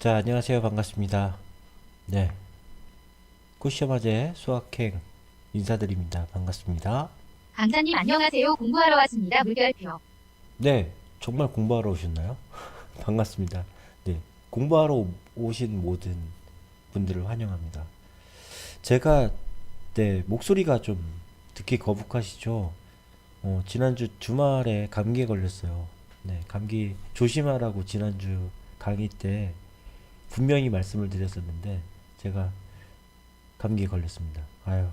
자, 안녕하세요. 반갑습니다. 네, 쿠시어마제 수학행 인사드립니다. 반갑습니다. 강사님 안녕하세요. 공부하러 왔습니다. 물결표. 네, 정말 공부하러 오셨나요? 반갑습니다. 네, 공부하러 오신 모든 분들을 환영합니다. 제가, 네, 목소리가 좀 듣기 거북하시죠? 지난주 주말에 감기에 걸렸어요. 네, 감기 조심하라고 지난주 강의 때 분명히 말씀을 드렸었는데, 제가 감기에 걸렸습니다. 아유,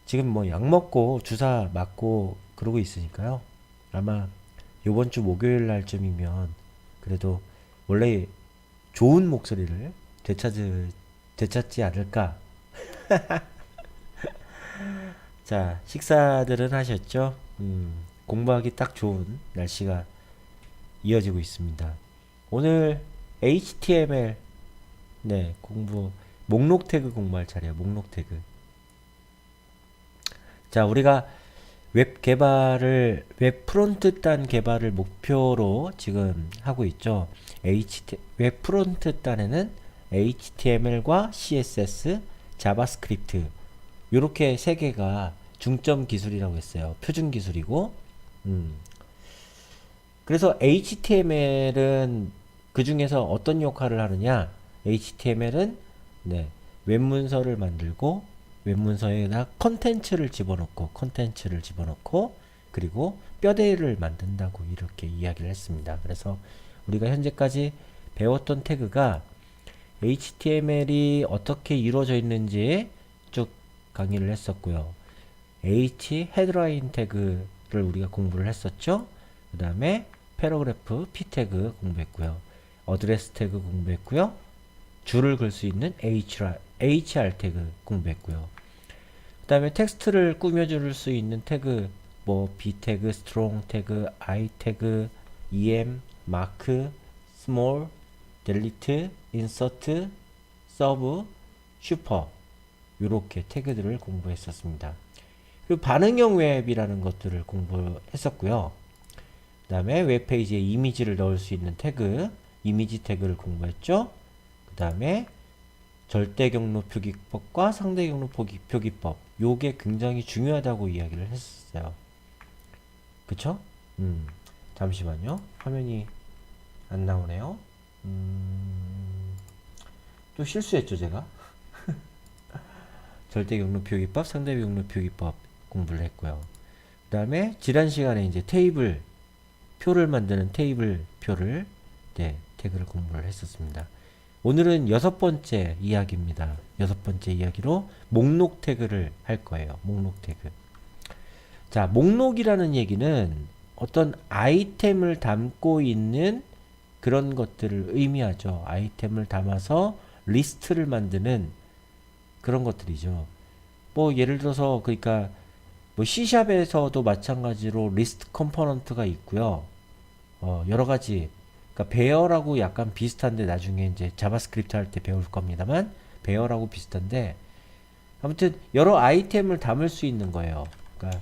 지금 뭐 약 먹고 주사 맞고 그러고 있으니까요. 아마 요번 주 목요일 날쯤이면 그래도 원래 좋은 목소리를 되찾지 않을까. 자, 식사들은 하셨죠? 공부하기 딱 좋은 날씨가 이어지고 있습니다. 오늘 HTML, 네, 목록 태그 공부할 차례요. 목록 태그. 자, 우리가 웹 프론트 단 개발을 목표로 지금 하고 있죠. 웹 프론트 단에는 HTML과 CSS, 자바스크립트, 요렇게 세 개가 중점 기술이라고 했어요. 표준 기술이고, 그래서 HTML은 그 중에서 어떤 역할을 하느냐? HTML은 네, 웹문서를 만들고 웹문서에다 컨텐츠를 집어넣고 그리고 뼈대를 만든다고 이렇게 이야기를 했습니다. 그래서 우리가 현재까지 배웠던 태그가 HTML이 어떻게 이루어져 있는지 쭉 강의를 했었고요. 헤드라인 태그를 우리가 공부를 했었죠. 그 다음에 패러그래프 P 태그 공부했고요. 어드레스 태그 공부했고요. 줄을 글 수 있는 HR 태그 공부했고요. 그 다음에 텍스트를 꾸며줄 수 있는 태그, 뭐 B 태그, strong 태그, I 태그, EM, 마크, small, delete, insert, sub, super 요렇게 태그들을 공부했었습니다. 그리고 반응형 웹이라는 것들을 공부했었고요. 그 다음에 웹페이지에 이미지를 넣을 수 있는 태그, 이미지 태그를 공부했죠. 그 다음에 절대 경로 표기법과 상대 경로 표기법, 요게 굉장히 중요하다고 이야기를 했었어요. 그쵸? 잠시만요. 화면이 안 나오네요. 또 실수했죠, 제가? 절대 경로 표기법, 상대 경로 표기법 공부를 했고요. 그 다음에 지난 시간에 이제 표를 만드는 테이블 표를, 네, 태그를 공부를 했었습니다. 오늘은 여섯 번째 이야기입니다. 여섯 번째 이야기로 목록 태그를 할 거예요. 목록 태그. 자, 목록이라는 얘기는 어떤 아이템을 담고 있는 그런 것들을 의미하죠. 아이템을 담아서 리스트를 만드는 그런 것들이죠. 뭐 예를 들어서 그러니까 뭐 C샵에서도 마찬가지로 리스트 컴포넌트가 있고요. 여러 가지, 그러니까 배열하고 약간 비슷한데 나중에 이제 자바스크립트 할 때 배울 겁니다만 배열하고 비슷한데 아무튼 여러 아이템을 담을 수 있는 거예요. 그러니까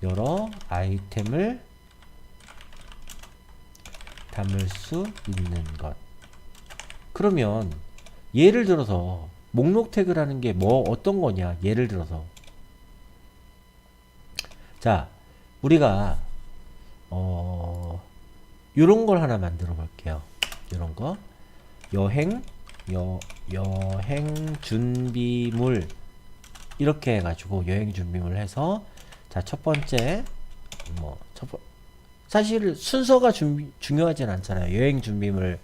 여러 아이템을 담을 수 있는 것. 그러면 예를 들어서 목록 태그라는 게 뭐 어떤 거냐? 예를 들어서 자, 우리가 요런 걸 하나 만들어 볼게요. 요런 거. 여행 준비물. 이렇게 해가지고 여행 준비물 해서 자, 첫 번째, 사실 순서가 중요하진 않잖아요. 여행 준비물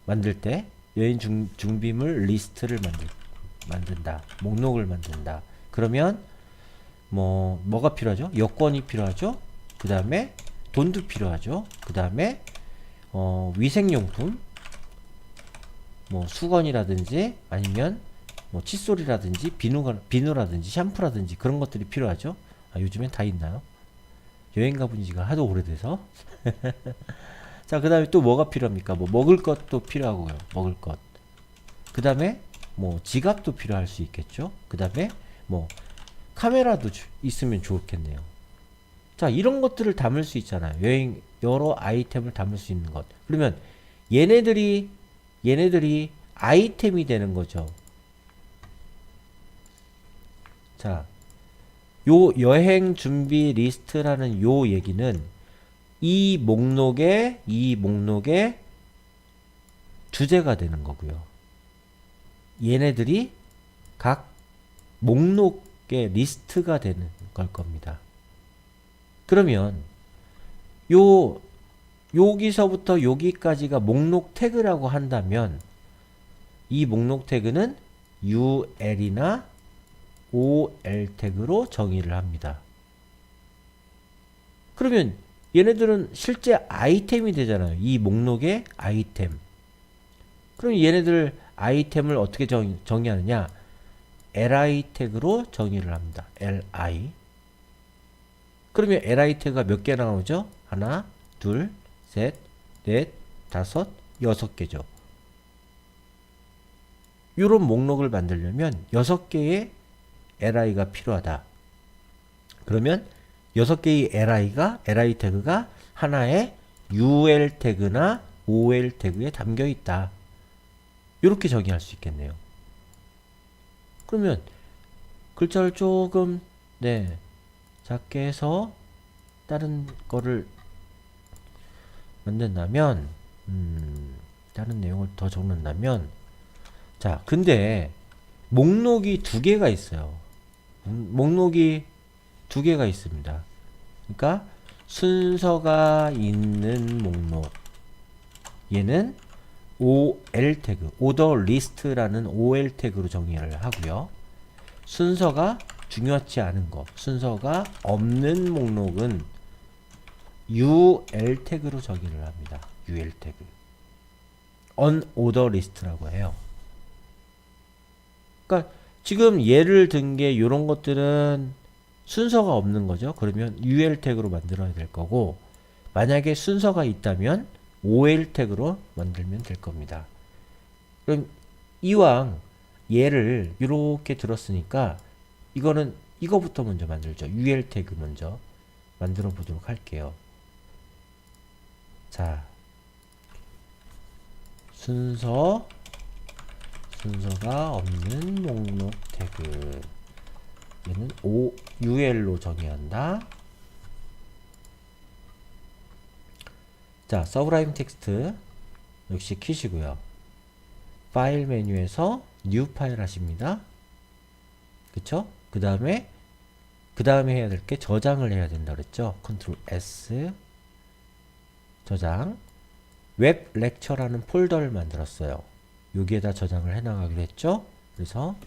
만들 때 여행 준비물 리스트를 만든다. 목록을 만든다. 그러면 뭐가 필요하죠? 여권이 필요하죠? 그 다음에 돈도 필요하죠? 그 다음에 위생용품, 뭐 수건이라든지 아니면 뭐 칫솔이라든지 비누라든지 샴푸라든지 그런 것들이 필요하죠? 아, 요즘엔 다 있나요? 여행 가본 지가 하도 오래돼서. 자, 그 다음에 또 뭐가 필요합니까? 뭐 먹을 것도 필요하고요. 먹을 것. 그 다음에 뭐 지갑도 필요할 수 있겠죠? 그 다음에 뭐 카메라도 있으면 좋겠네요. 자, 이런 것들을 담을 수 있잖아요. 여러 아이템을 담을 수 있는 것. 그러면 얘네들이 얘네들이 아이템이 되는 거죠. 자, 요 여행 준비 리스트라는 요 얘기는 이 목록의 주제가 되는 거고요. 얘네들이 각 목록의 리스트가 되는 걸 겁니다. 그러면 여기서부터 여기까지가 목록 태그라고 한다면 이 목록 태그는 UL이나 OL 태그로 정의를 합니다. 그러면 얘네들은 실제 아이템이 되잖아요. 이 목록의 아이템. 그럼 얘네들 아이템을 어떻게 정의하느냐? li 태그로 정의를 합니다. li. 그러면 li 태그가 몇 개 나오죠? 하나, 둘, 셋, 넷, 다섯, 6개죠. 이런 목록을 만들려면 6개의 li가 필요하다. 그러면 6개의 li 태그가 하나의 ul 태그나 ol 태그에 담겨 있다. 이렇게 정의할 수 있겠네요. 그러면 글자를 조금 작게 해서 다른 거를 만든다면 다른 내용을 더 적는다면 자, 근데 목록이 2개가 있어요. 목록이 2개가 있습니다. 그러니까 순서가 있는 목록, 얘는 OL 태그, order list라는 OL 태그로 정의를 하고요. 순서가 중요하지 않은 거, 순서가 없는 목록은 UL 태그로 정의를 합니다. UL 태그. unorder list라고 해요. 그러니까 지금 예를 든 게 이런 것들은 순서가 없는 거죠. 그러면 UL 태그로 만들어야 될 거고, 만약에 순서가 있다면 OL 태그로 만들면 될 겁니다. 그럼 이왕 얘를 이렇게 들었으니까 이거는 이거부터 먼저 만들죠. UL 태그 먼저 만들어 보도록 할게요. 자, 순서가 없는 목록 태그, 얘는 UL로 정의한다. 자, 서브라임 텍스트 역시 키시고요. 파일 메뉴에서 뉴 파일 하십니다. 그쵸? 그 다음에 해야 될 게 저장을 해야 된다 그랬죠. 컨트롤 S 저장. 웹 렉처라는 폴더를 만들었어요. 여기에다 저장을 해 나가기로 했죠. 그래서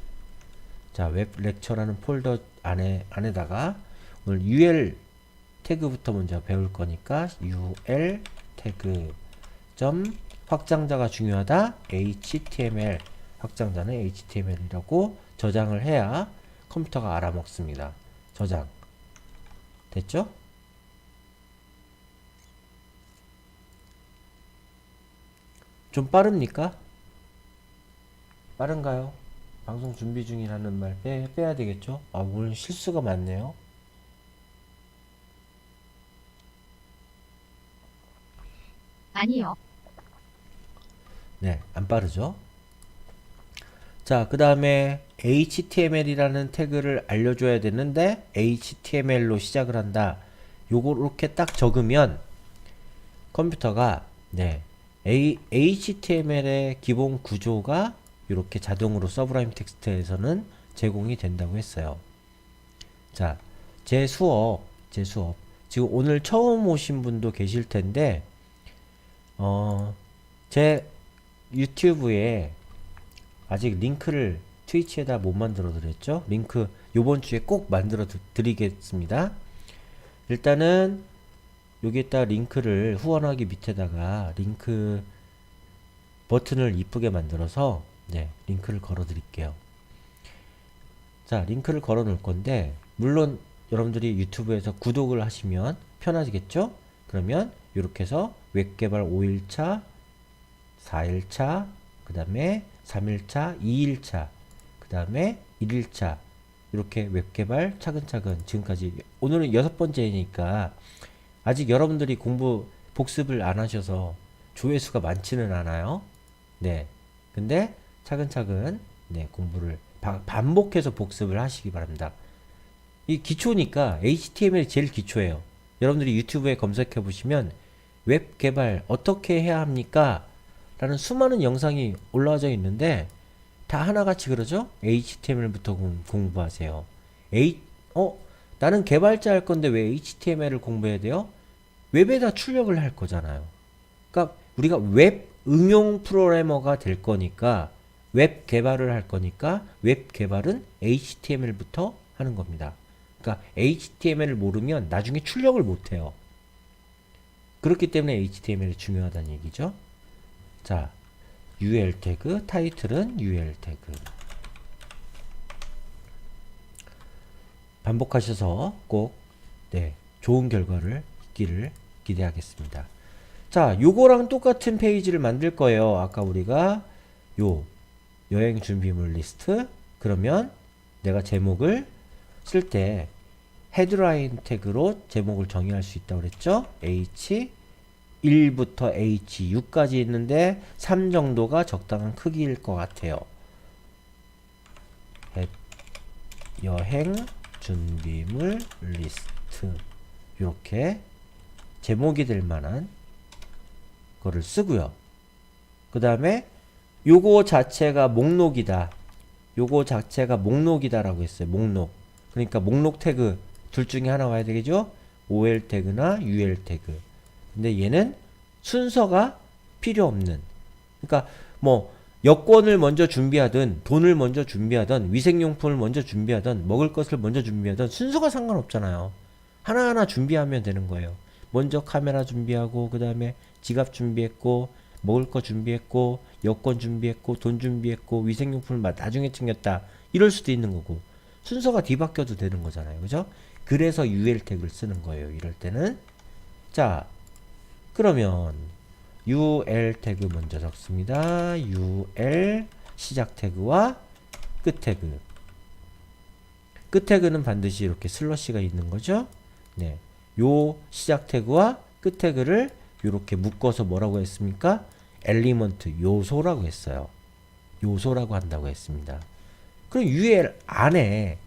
자, 웹 렉처라는 폴더 안에다가 오늘 UL 태그부터 먼저 배울 거니까 UL 태그 점 확장자가 중요하다. HTML 확장자는 HTML이라고 저장을 해야 컴퓨터가 알아먹습니다. 저장 됐죠? 좀 빠릅니까? 빠른가요? 방송 준비 중이라는 말 빼야 되겠죠? 아, 오늘 실수가 많네요. 아니요. 네, 안 빠르죠? 자, 그 다음에 HTML이라는 태그를 알려줘야 되는데 HTML로 시작을 한다. 요거 이렇게 딱 적으면 컴퓨터가 HTML의 기본 구조가 이렇게 자동으로 서브라임 텍스트에서는 제공이 된다고 했어요. 자, 제 수업 지금 오늘 처음 오신 분도 계실 텐데 제 유튜브에 아직 링크를 트위치에다 못 만들어 드렸죠. 링크 요번 주에 꼭 만들어 드리겠습니다. 일단은 여기에다 링크를 후원하기 밑에다가 링크 버튼을 이쁘게 만들어서 링크를 걸어 드릴게요. 자, 링크를 걸어 놓을 건데 물론 여러분들이 유튜브에서 구독을 하시면 편하시겠죠? 그러면 이렇게 해서 웹개발 5일차, 4일차, 그 다음에 3일차, 2일차, 그 다음에 1일차 이렇게 웹개발 차근차근 지금까지 오늘은 6번째니까 아직 여러분들이 복습을 안 하셔서 조회수가 많지는 않아요. 네. 근데 차근차근 네, 공부를 반복해서 복습을 하시기 바랍니다. 이 기초니까 HTML이 제일 기초예요. 여러분들이 유튜브에 검색해 보시면 웹 개발 어떻게 해야 합니까? 라는 수많은 영상이 올라와져 있는데 다 하나같이 그러죠? HTML부터 공부하세요. 나는 개발자 할 건데 왜 HTML을 공부해야 돼요? 웹에다 출력을 할 거잖아요. 그러니까 우리가 웹 응용 프로그래머가 될 거니까 웹 개발을 할 거니까 웹 개발은 HTML부터 하는 겁니다. 그러니까 HTML을 모르면 나중에 출력을 못 해요. 그렇기 때문에 HTML이 중요하다는 얘기죠. 자, UL 태그, 타이틀은 UL 태그. 반복하셔서 꼭 네, 좋은 결과를 있기를 기대하겠습니다. 자, 요거랑 똑같은 페이지를 만들 거예요. 아까 우리가 요 여행 준비물 리스트. 그러면 내가 제목을 쓸 때 헤드라인 태그로 제목을 정의할 수 있다고 그랬죠? H1부터 H6까지 있는데 3 정도가 적당한 크기일 것 같아요. 여행 준비물 리스트. 이렇게 제목이 될 만한 거를 쓰고요. 그 다음에 요거 자체가 목록이다. 요거 자체가 목록이다라고 했어요. 목록. 그러니까 목록 태그 둘 중에 하나 와야 되겠죠? OL 태그나 UL 태그. 근데 얘는 순서가 필요 없는. 그러니까 뭐 여권을 먼저 준비하든 돈을 먼저 준비하든 위생용품을 먼저 준비하든 먹을 것을 먼저 준비하든 순서가 상관없잖아요. 하나하나 준비하면 되는 거예요. 먼저 카메라 준비하고 그 다음에 지갑 준비했고 먹을 거 준비했고 여권 준비했고 돈 준비했고 위생용품을 나중에 챙겼다. 이럴 수도 있는 거고 순서가 뒤바뀌어도 되는 거잖아요. 그죠? 그래서 UL 태그를 쓰는 거예요. 이럴 때는. 자, 그러면 UL 태그 먼저 적습니다. UL 시작 태그와 끝 태그. 끝 태그는 반드시 이렇게 슬러시가 있는 거죠. 네. 요 시작 태그와 끝 태그를 이렇게 묶어서 뭐라고 했습니까? 엘리먼트 요소라고 했어요. 요소라고 한다고 했습니다. 그럼 UL 안에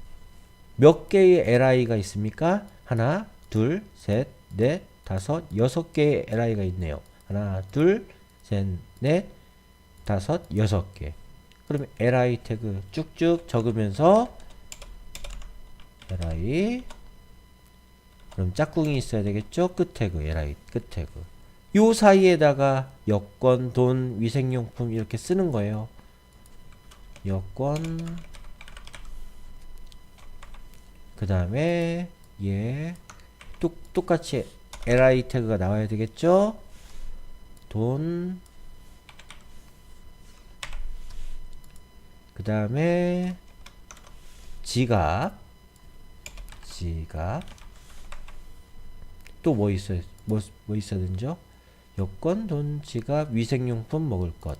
몇 개의 LI가 있습니까? 하나, 둘, 셋, 넷, 다섯, 6개의 LI가 있네요. 하나, 둘, 셋, 넷, 다섯, 6개. 그러면 LI 태그 쭉쭉 적으면서 LI 그럼 짝꿍이 있어야 되겠죠? 끝 태그, LI 끝 태그. 요 사이에다가 여권, 돈, 위생용품 이렇게 쓰는 거예요. 여권 그 다음에 얘 똑같이 LI 태그가 나와야 되겠죠? 돈 그 다음에 지갑 또 뭐 있어요? 뭐 있어야 되죠? 여권, 돈, 지갑, 위생용품, 먹을 것.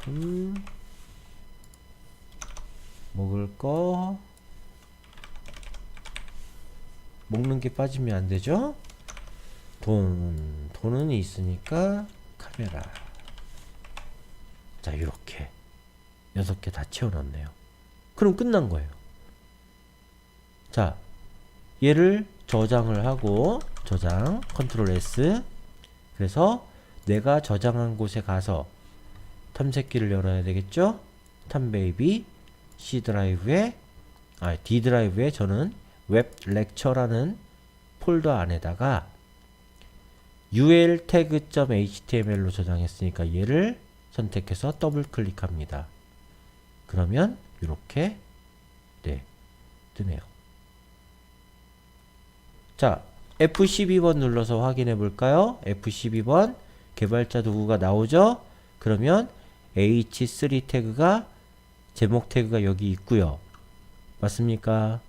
위생용품, 먹을 거. 먹는 게 빠지면 안 되죠? 돈은 있으니까 카메라. 자, 이렇게 6개 다 채워놨네요. 그럼 끝난 거예요. 자, 얘를 저장을 하고 저장 컨트롤 S. 그래서 내가 저장한 곳에 가서 탐색기를 열어야 되겠죠? 탐베이비 C 드라이브에 D 드라이브에 저는 웹 렉처라는 폴더 안에다가 ul tag.html로 저장했으니까 얘를 선택해서 더블 클릭합니다. 그러면 이렇게 뜨네요. 자, F12번 눌러서 확인해 볼까요? F12번 개발자 도구가 나오죠? 그러면 H3 태그가 제목 태그가 여기 있고요. 맞습니까?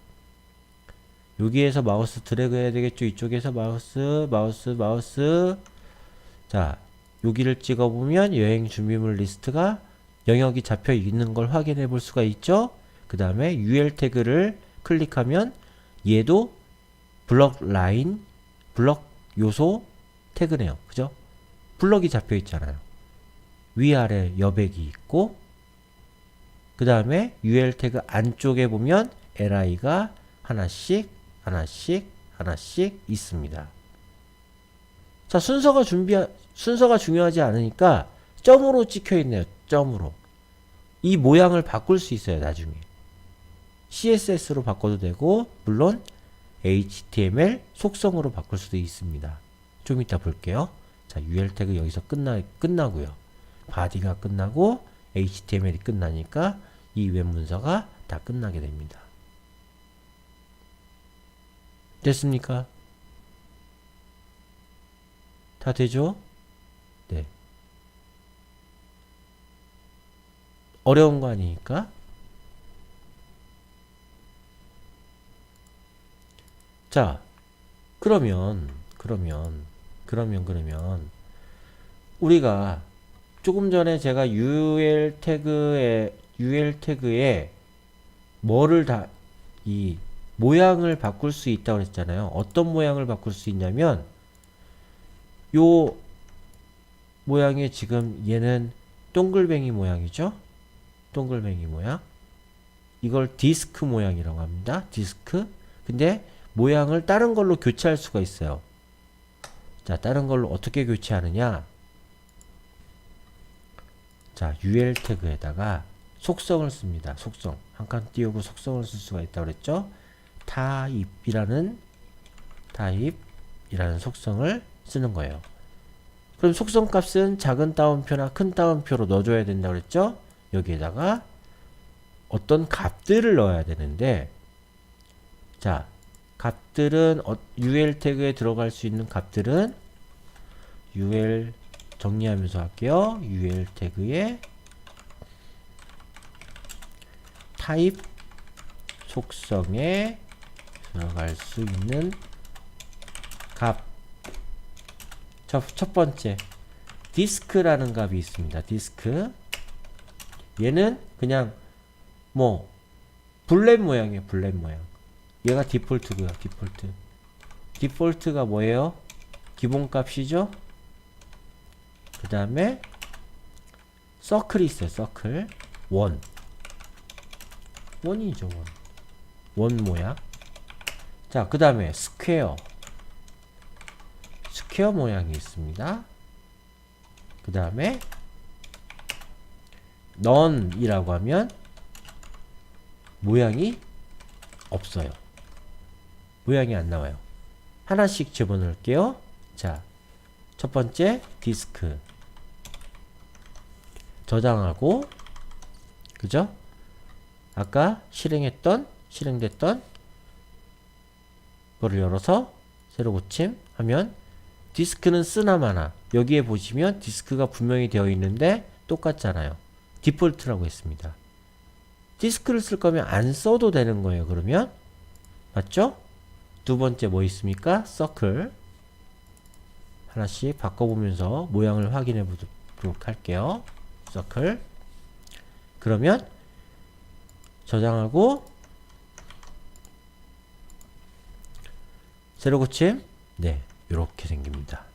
여기에서 마우스 드래그 해야 되겠죠? 이쪽에서 마우스. 자, 여기를 찍어보면 여행 준비물 리스트가 영역이 잡혀 있는 걸 확인해 볼 수가 있죠. 그 다음에 UL 태그를 클릭하면 얘도 블럭 라인, 블럭 요소 태그네요. 그죠? 블럭이 잡혀 있잖아요. 위아래 여백이 있고, 그 다음에 UL 태그 안쪽에 보면 LI가 하나씩 있습니다. 자, 순서가 중요하지 않으니까 점으로 찍혀 있네요. 점으로. 이 모양을 바꿀 수 있어요, 나중에. CSS로 바꿔도 되고, 물론 HTML 속성으로 바꿀 수도 있습니다. 좀 이따 볼게요. 자, UL 태그 여기서 끝나고요. 바디가 끝나고 HTML이 끝나니까 이 웹 문서가 다 끝나게 됩니다. 됐습니까? 다 되죠? 네. 어려운 거 아니니까. 자, 그러면 우리가 조금 전에 제가 UL 태그에 뭐를 이 모양을 바꿀 수 있다고 그랬잖아요. 어떤 모양을 바꿀 수 있냐면 요 모양이 지금 얘는 동글뱅이 모양이죠. 동글뱅이 모양. 이걸 디스크 모양이라고 합니다. 디스크. 근데 모양을 다른 걸로 교체할 수가 있어요. 자, 다른 걸로 어떻게 교체하느냐? 자, UL 태그에다가 속성을 씁니다. 속성. 한 칸 띄우고 속성을 쓸 수가 있다고 그랬죠? 타입이라는 속성을 쓰는 거예요. 그럼 속성 값은 작은 따옴표나 큰 따옴표로 넣어줘야 된다고 그랬죠? 여기에다가 어떤 값들을 넣어야 되는데, 자, 값들은 UL 태그에 들어갈 수 있는 값들은 UL 정리하면서 할게요. UL 태그에 타입 속성에 들어갈 수 있는 값. 첫 번째 디스크라는 값이 있습니다. 디스크. 얘는 그냥 뭐 블렛 모양이에요. 블렛 모양. 얘가 디폴트고요. 디폴트가 뭐예요? 기본값이죠. 그 다음에 서클이 있어요. 서클. 원이죠. 원 모양. 자, 그 다음에 스퀘어 모양이 있습니다. 그 다음에 none이라고 하면 모양이 없어요. 모양이 안 나와요. 하나씩 집어넣을게요. 자, 첫 번째 디스크 저장하고, 그죠? 아까 실행됐던 거를 열어서 새로 고침 하면 디스크는 쓰나 마나. 여기에 보시면 디스크가 분명히 되어 있는데 똑같잖아요. 디폴트라고 했습니다. 디스크를 쓸 거면 안 써도 되는 거예요. 그러면 맞죠? 두 번째 뭐 있습니까? 서클. 하나씩 바꿔보면서 모양을 확인해 보도록 할게요. 서클. 그러면 저장하고 새로 고침. 네, 이렇게 생깁니다.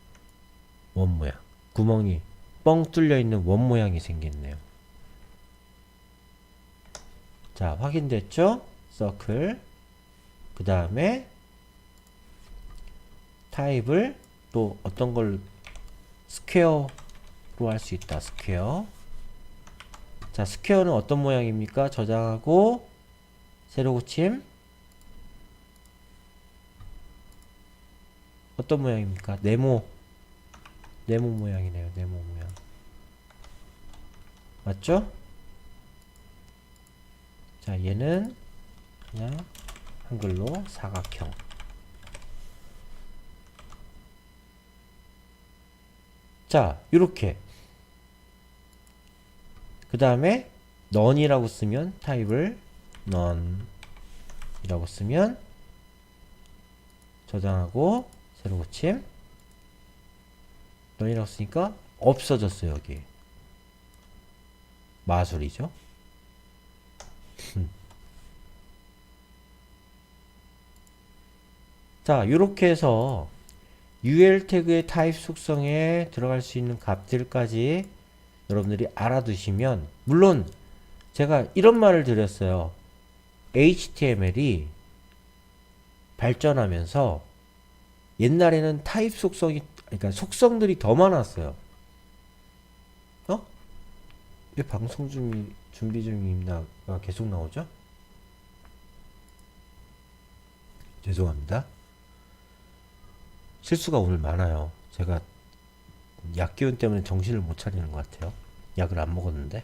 원 모양. 구멍이 뻥 뚫려 있는 원 모양이 생겼네요. 자, 확인됐죠? 서클. 그 다음에 타입을 또 어떤 걸 스퀘어로 할 수 있다. 스퀘어. 자, 스퀘어는 어떤 모양입니까? 저장하고 새로 고침. 어떤 모양입니까? 네모 모양이네요. 네모 모양. 맞죠? 자, 얘는 그냥 한글로 사각형. 자, 요렇게. 그 다음에 none이라고 쓰면 타입을 none이라고 쓰면 저장하고 새로 고침. none이라고 쓰니까 없어졌어요. 여기 마술이죠. 자, 이렇게 해서 UL 태그의 타입 속성에 들어갈 수 있는 값들까지 여러분들이 알아두시면, 물론 제가 이런 말을 드렸어요. HTML이 발전하면서 옛날에는 타입 속성이, 그러니까 속성들이 더 많았어요. 왜 방송 준비 중입니다가 계속 나오죠? 죄송합니다. 실수가 오늘 많아요. 제가 약 기운 때문에 정신을 못 차리는 것 같아요. 약을 안 먹었는데.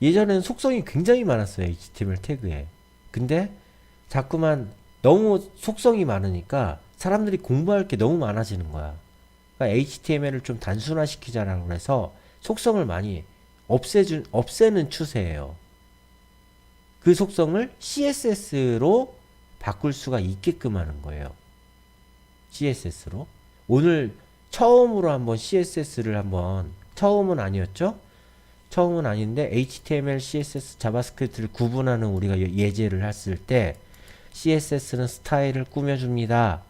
예전에는 속성이 굉장히 많았어요. HTML 태그에. 근데 자꾸만 너무 속성이 많으니까 사람들이 공부할 게 너무 많아지는 거야. 그러니까 HTML을 좀 단순화시키자라고 해서 속성을 많이 없애는 추세예요. 그 속성을 CSS로 바꿀 수가 있게끔 하는 거예요. CSS로. 오늘 처음으로 한번 CSS를 한번, 처음은 아니었죠? 처음은 아닌데 HTML, CSS, 자바스크립트를 구분하는 우리가 예제를 했을 때 CSS는 스타일을 꾸며줍니다.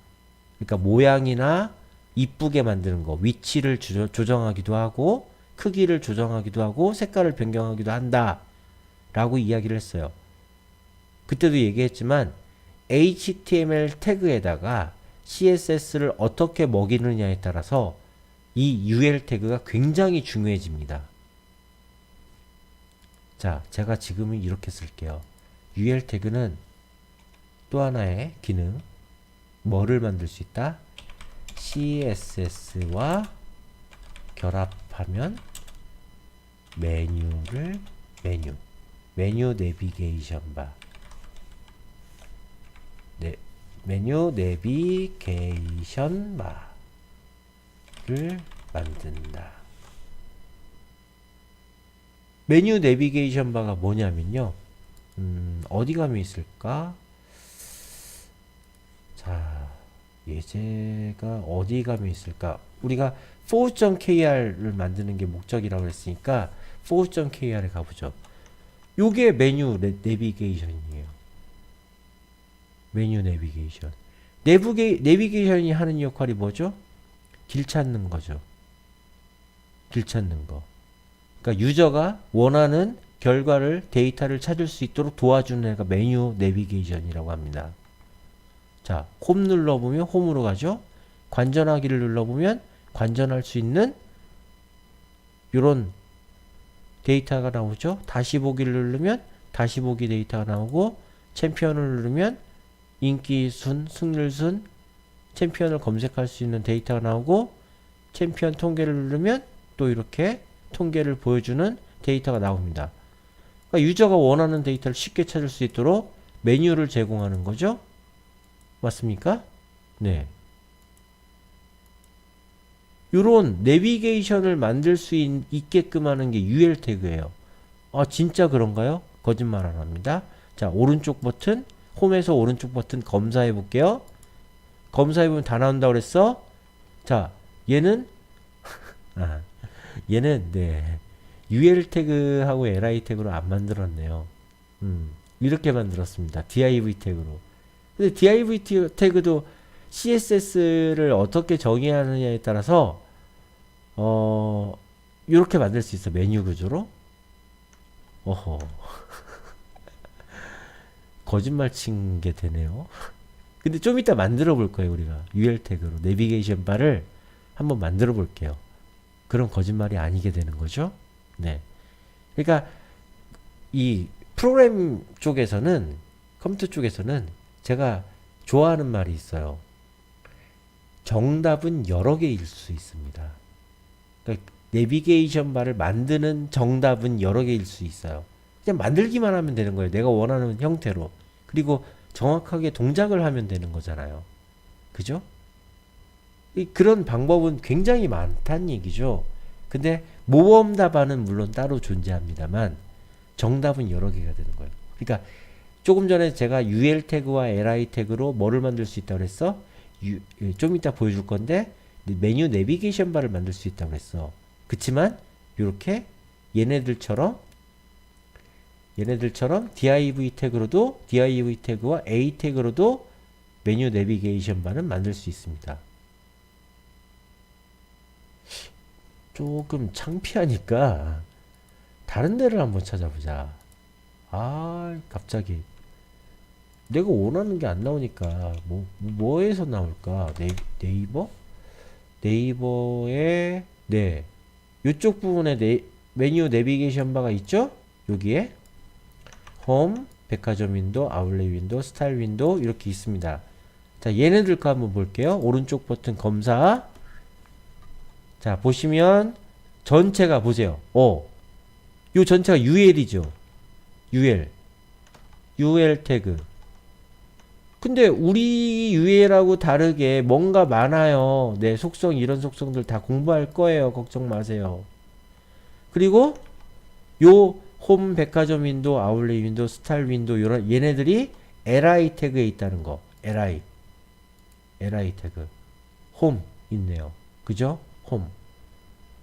그러니까 모양이나 이쁘게 만드는 거, 위치를 조정하기도 하고 크기를 조정하기도 하고 색깔을 변경하기도 한다 라고 이야기를 했어요. 그때도 얘기했지만 HTML 태그에다가 CSS를 어떻게 먹이느냐에 따라서 이 UL 태그가 굉장히 중요해집니다. 자, 제가 지금은 이렇게 쓸게요. UL 태그는 또 하나의 기능, 뭐를 만들 수 있다? CSS와 결합하면 메뉴 내비게이션 바, 메뉴 내비게이션 바를 만든다. 메뉴 내비게이션 바가 뭐냐면요. 어디 가면 있을까? 자, 예제가 어디 가면 있을까? 우리가 force.kr을 만드는 게 목적이라고 했으니까 force.kr에 가보죠. 요게 메뉴 내비게이션이에요. 메뉴 내비게이션. 내비게이션이 하는 역할이 뭐죠? 길 찾는 거죠. 길 찾는 거. 그러니까 유저가 원하는 결과를, 데이터를 찾을 수 있도록 도와주는 애가 메뉴 내비게이션이라고 합니다. 자, 홈 눌러보면 홈으로 가죠. 관전하기를 눌러보면 관전할 수 있는 요런 데이터가 나오죠. 다시 보기를 누르면 다시 보기 데이터가 나오고, 챔피언을 누르면 인기 순, 승률 순, 챔피언을 검색할 수 있는 데이터가 나오고, 챔피언 통계를 누르면 또 이렇게 통계를 보여주는 데이터가 나옵니다. 그러니까 유저가 원하는 데이터를 쉽게 찾을 수 있도록 메뉴를 제공하는 거죠. 맞습니까? 네. 요런 내비게이션을 만들 수 있게끔 하는 게 UL 태그예요. 아, 진짜 그런가요? 거짓말 안 합니다. 자, 오른쪽 버튼, 홈에서 오른쪽 버튼 검사해 볼게요. 검사해 보면 다 나온다고 그랬어? 자, 얘는 얘는 UL 태그하고 li 태그로 안 만들었네요. 이렇게 만들었습니다. div 태그로. 근데 div 태그도 CSS를 어떻게 정의하느냐에 따라서 이렇게 만들 수 있어. 메뉴 구조로. 어허. 거짓말 친 게 되네요. 근데 좀 이따 만들어 볼 거예요. 우리가 UL 태그로 내비게이션 바를 한번 만들어 볼게요. 그런 거짓말이 아니게 되는 거죠. 네. 그러니까 이 프로그램 쪽에서는, 컴퓨터 쪽에서는 제가 좋아하는 말이 있어요. 정답은 여러 개일 수 있습니다. 그러니까 내비게이션 바를 만드는 정답은 여러 개일 수 있어요. 그냥 만들기만 하면 되는 거예요. 내가 원하는 형태로. 그리고 정확하게 동작을 하면 되는 거잖아요. 그죠? 그런 방법은 굉장히 많다는 얘기죠. 근데 모범 답안은 물론 따로 존재합니다만 정답은 여러 개가 되는 거예요. 그러니까 조금 전에 제가 UL 태그와 LI 태그로 뭐를 만들 수 있다고 그랬어? 좀 이따 보여줄 건데 메뉴 내비게이션 바를 만들 수 있다고 그랬어. 그치만 이렇게 얘네들처럼 div 태그와 a 태그로도 메뉴 내비게이션 바는 만들 수 있습니다. 조금 창피하니까 다른 데를 한번 찾아보자. 갑자기 내가 원하는 게 안 나오니까 뭐에서 나올까? 네이버? 네이버에 이쪽 부분에 메뉴 내비게이션 바가 있죠? 여기에 홈, 백화점 윈도우, 아울렛 윈도우, 스타일 윈도우 이렇게 있습니다. 자, 얘네들 거 한번 볼게요. 오른쪽 버튼 검사. 자, 보시면 전체가 보세요. 요 전체가 UL이죠. UL 태그. 근데 우리 UL하고 다르게 뭔가 많아요. 네, 속성 이런 속성들 다 공부할 거예요. 걱정 마세요. 그리고 요 홈, 백화점 윈도우, 아울렛 윈도우, 스타일 윈도우 이런 얘네들이 LI 태그에 있다는 거. LI 태그. 홈 있네요. 그죠? 홈.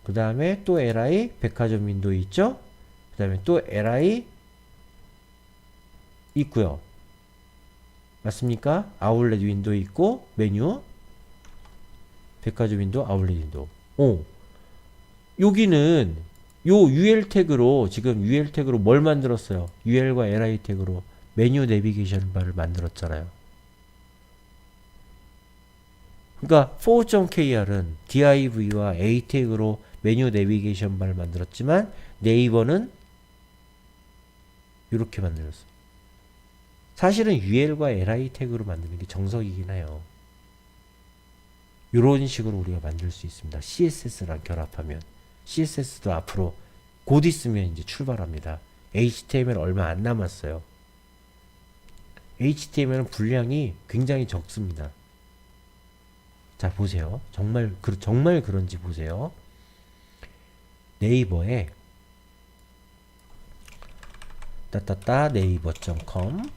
그 다음에 또 LI 백화점 윈도우 있죠? 그 다음에 또 LI 있고요. 맞습니까? 아울렛 윈도우 있고 메뉴 백화점 윈도우 아울렛 윈도우. 여기는 요 UL 태그로 지금 UL 태그로 뭘 만들었어요? UL과 LI 태그로 메뉴 내비게이션 바를 만들었잖아요. 그러니까 4.kr은 div와 a 태그로 메뉴 내비게이션 바를 만들었지만 네이버는 이렇게 만들었어. 사실은 UL과 LI 태그로 만드는 게 정석이긴 해요. 이런 식으로 우리가 만들 수 있습니다. CSS랑 결합하면. CSS도 앞으로 곧 있으면 이제 출발합니다. HTML 얼마 안 남았어요. HTML은 분량이 굉장히 적습니다. 자, 보세요. 정말 그런지 보세요. 네이버에 네이버.com.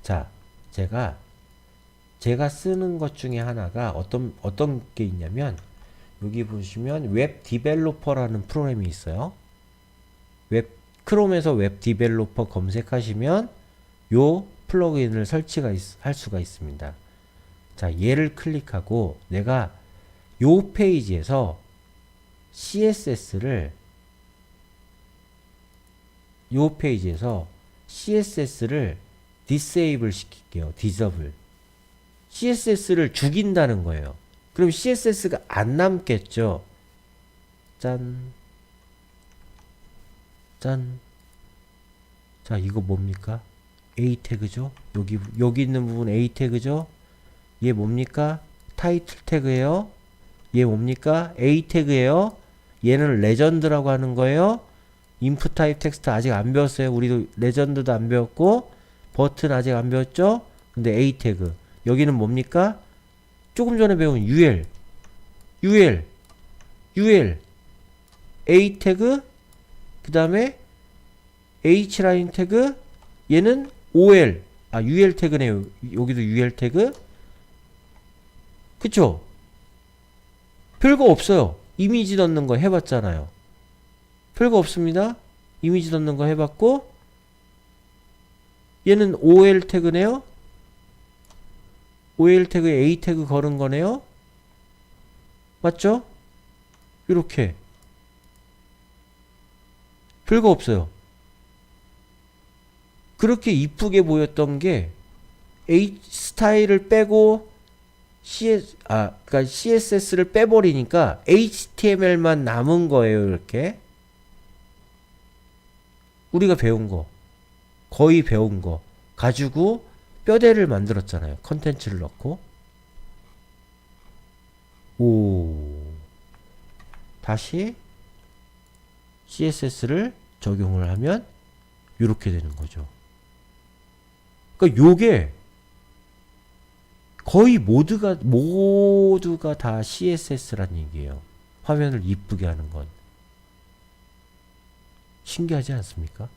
자, 제가 쓰는 것 중에 하나가 어떤 게 있냐면 여기 보시면 웹 디벨로퍼라는 프로그램이 있어요. 크롬에서 웹 디벨로퍼 검색하시면 요 플러그인을 할 수가 있습니다. 자, 얘를 클릭하고 내가 요 페이지에서 CSS를 disable 시킬게요. disable. CSS를 죽인다는 거예요. 그럼 CSS가 안 남겠죠. 짠. 자, 이거 뭡니까? A 태그죠? 여기 있는 부분 A 태그죠? 얘 뭡니까? 타이틀 태그예요. 얘 뭡니까? A 태그예요. 얘는 레전드라고 하는 거예요. 인풋 타입 텍스트 아직 안 배웠어요. 우리도 레전드도 안 배웠고 버튼 아직 안 배웠죠? 근데 A 태그. 여기는 뭡니까? 조금 전에 배운 UL, A 태그, 그 다음에 H 라인 태그, 얘는 OL, UL 태그네요. 여기도 UL 태그. 그쵸? 별거 없어요. 이미지 넣는 거 해봤잖아요. 별거 없습니다. 이미지 넣는 거 해봤고, 얘는 OL 태그네요. OL 태그에 A 태그 걸은 거네요. 맞죠? 이렇게. 별거 없어요. 그렇게 이쁘게 보였던 게 H 스타일을 빼고 그러니까 CSS를 빼버리니까 HTML만 남은 거예요. 이렇게. 우리가 배운 거, 거의 배운 거 가지고 뼈대를 만들었잖아요. 컨텐츠를 넣고. 다시 CSS를 적용을 하면 이렇게 되는 거죠. 그러니까 요게 거의 모두가 다 CSS란 얘기예요. 화면을 이쁘게 하는 건. 신기하지 않습니까?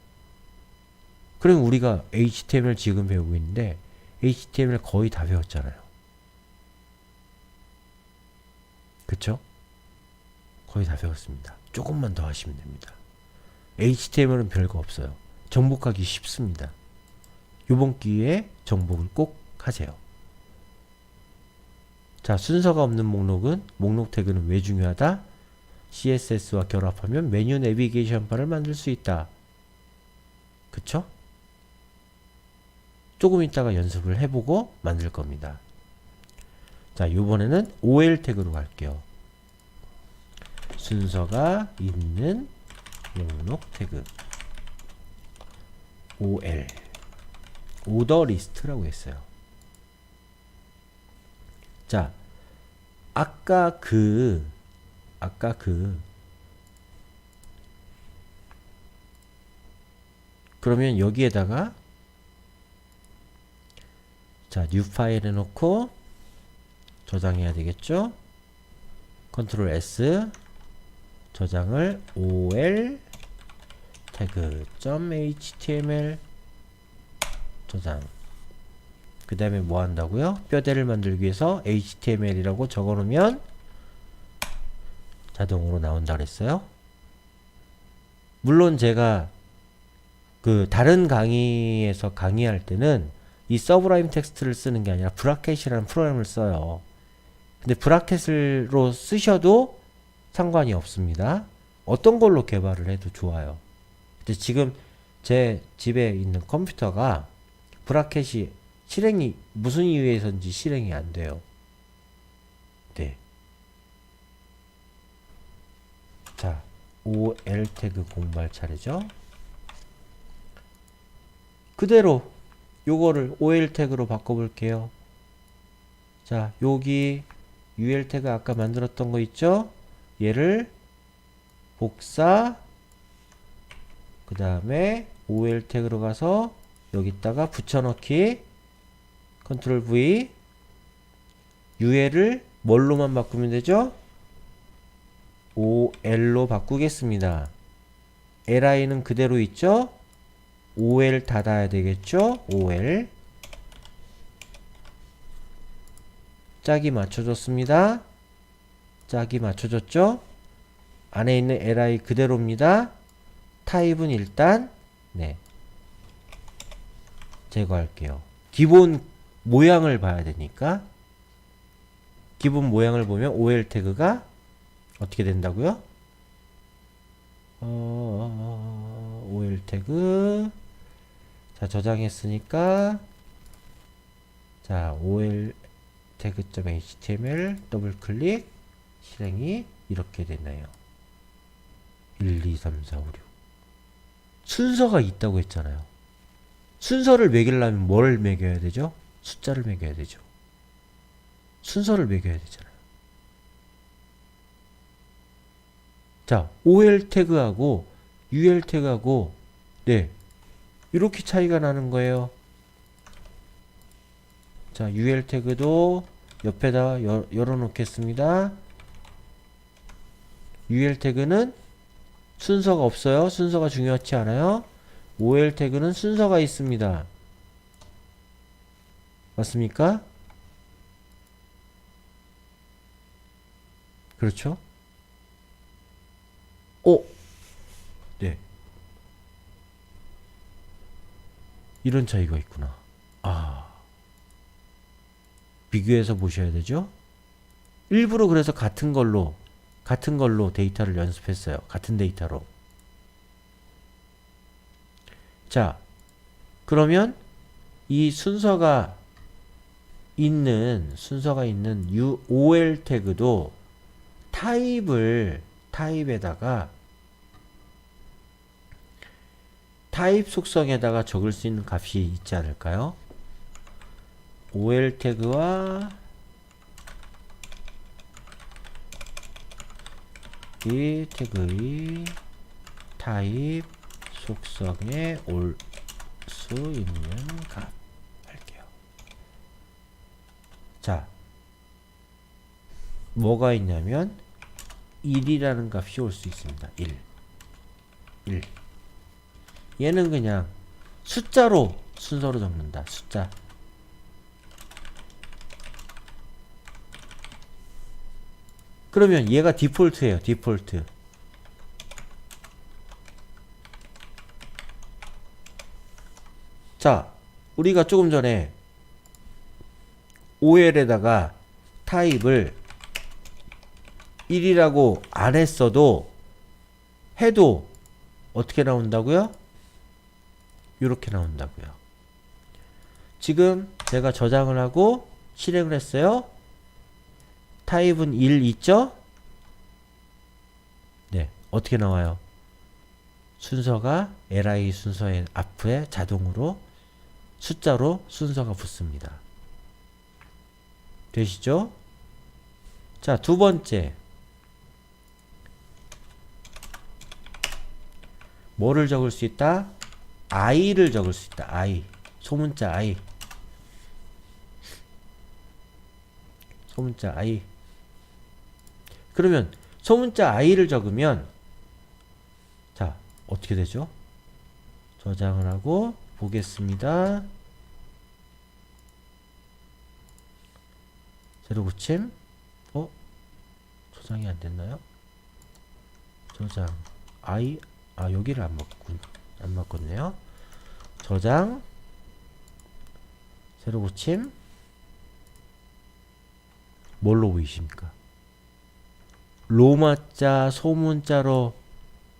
그럼 우리가 HTML 지금 배우고 있는데 HTML 거의 다 배웠잖아요. 그쵸? 거의 다 배웠습니다. 조금만 더 하시면 됩니다. HTML은 별거 없어요. 정복하기 쉽습니다. 요번 기회에 정복을 꼭 하세요. 자, 순서가 없는 목록은, 목록 태그는 왜 중요하다? CSS와 결합하면 메뉴 내비게이션 바를 만들 수 있다. 그쵸? 조금 있다가 연습을 해보고 만들 겁니다. 자, 요번에는 OL 태그로 갈게요. 순서가 있는 목록 태그 OL 오더 리스트라고 했어요. 자, 아까 그러면 여기에다가 자, 뉴 파일 해놓고 저장해야 되겠죠? 컨트롤 S 저장을 ol 태그 .html 저장. 그 다음에 뭐 한다고요? 뼈대를 만들기 위해서 html이라고 적어 놓으면 자동으로 나온다 그랬어요. 물론 제가 그 다른 강의에서 강의할 때는 이 서브라임 텍스트를 쓰는 게 아니라 브라켓이라는 프로그램을 써요. 근데 브라켓으로 쓰셔도 상관이 없습니다. 어떤 걸로 개발을 해도 좋아요. 근데 지금 제 집에 있는 컴퓨터가 브라켓이 실행이 무슨 이유에서인지 실행이 안 돼요. 네. 자, OL 태그 공부할 차례죠. 그대로 요거를 OL 태그로 바꿔볼게요. 자, 여기 UL 태그 아까 만들었던 거 있죠? 얘를 복사, 그 다음에 OL 태그로 가서 여기다가 붙여넣기, 컨트롤 V, UL을 뭘로만 바꾸면 되죠? OL로 바꾸겠습니다. LI는 그대로 있죠? OL 닫아야 되겠죠? OL 짝이 맞춰졌습니다. 짝이 맞춰졌죠? 안에 있는 LI 그대로입니다. 타입은 일단 네 제거할게요. 기본 모양을 봐야 되니까 기본 모양을 보면 OL 태그가 어떻게 된다고요? OL 태그 자 저장했으니까 자 OL 태그.html 더블 클릭 실행이 이렇게 되나요? 1, 2, 3, 4, 5, 6 순서가 있다고 했잖아요. 순서를 매기려면 뭘 매겨야 되죠? 숫자를 매겨야 되죠. 순서를 매겨야 되잖아요. 자, OL 태그하고 UL 태그하고 네 이렇게 차이가 나는 거예요. 자, UL 태그도 옆에다 열어 놓겠습니다. UL 태그는 순서가 없어요. 순서가 중요하지 않아요. OL 태그는 순서가 있습니다. 맞습니까? 그렇죠? 네. 이런 차이가 있구나. 비교해서 보셔야 되죠? 일부러 그래서 같은 걸로 데이터를 연습했어요. 같은 데이터로. 자, 그러면 이 순서가 있는 OL 태그도 타입에다가 타입 속성에다가 적을 수 있는 값이 있지 않을까요? OL 태그와 이 태그의 타입 속성에 올 수 있는 값 할게요. 자, 뭐가 있냐면 1이라는 값이 올 수 있습니다. 1. 얘는 그냥 숫자로 순서로 적는다. 숫자. 그러면 얘가 디폴트예요. 디폴트. 자, 우리가 조금 전에 OL에다가 타입을 1이라고 안 했어도 해도 어떻게 나온다고요? 이렇게 나온다고요. 지금 제가 저장을 하고 실행을 했어요. 타입은 1 있죠? 네, 어떻게 나와요? 순서가 li 순서의 앞에 자동으로 숫자로 순서가 붙습니다. 되시죠? 자, 두 번째. 뭐를 적을 수 있다? i를 적을 수 있다. i. 소문자 i. 소문자 i. 그러면 소문자 i를 적으면 자, 어떻게 되죠? 저장을 하고 보겠습니다. 새로 고침. 저장이 안 됐나요? 저장 i. 여기를 안 바꿨네요. 저장, 새로 고침. 뭘로 보이십니까? 로마자, 소문자로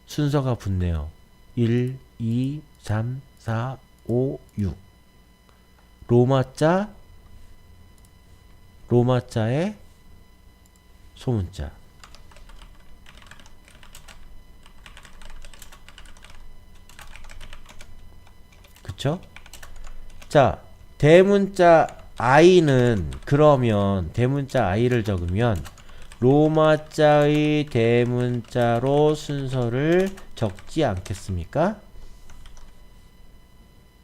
순서가 붙네요. 1, 2, 3, 4, 5, 6. 로마자에 소문자. 그쵸? 자, 대문자 i는 그러면 대문자 i를 적으면 로마자의 대문자로 순서를 적지 않겠습니까?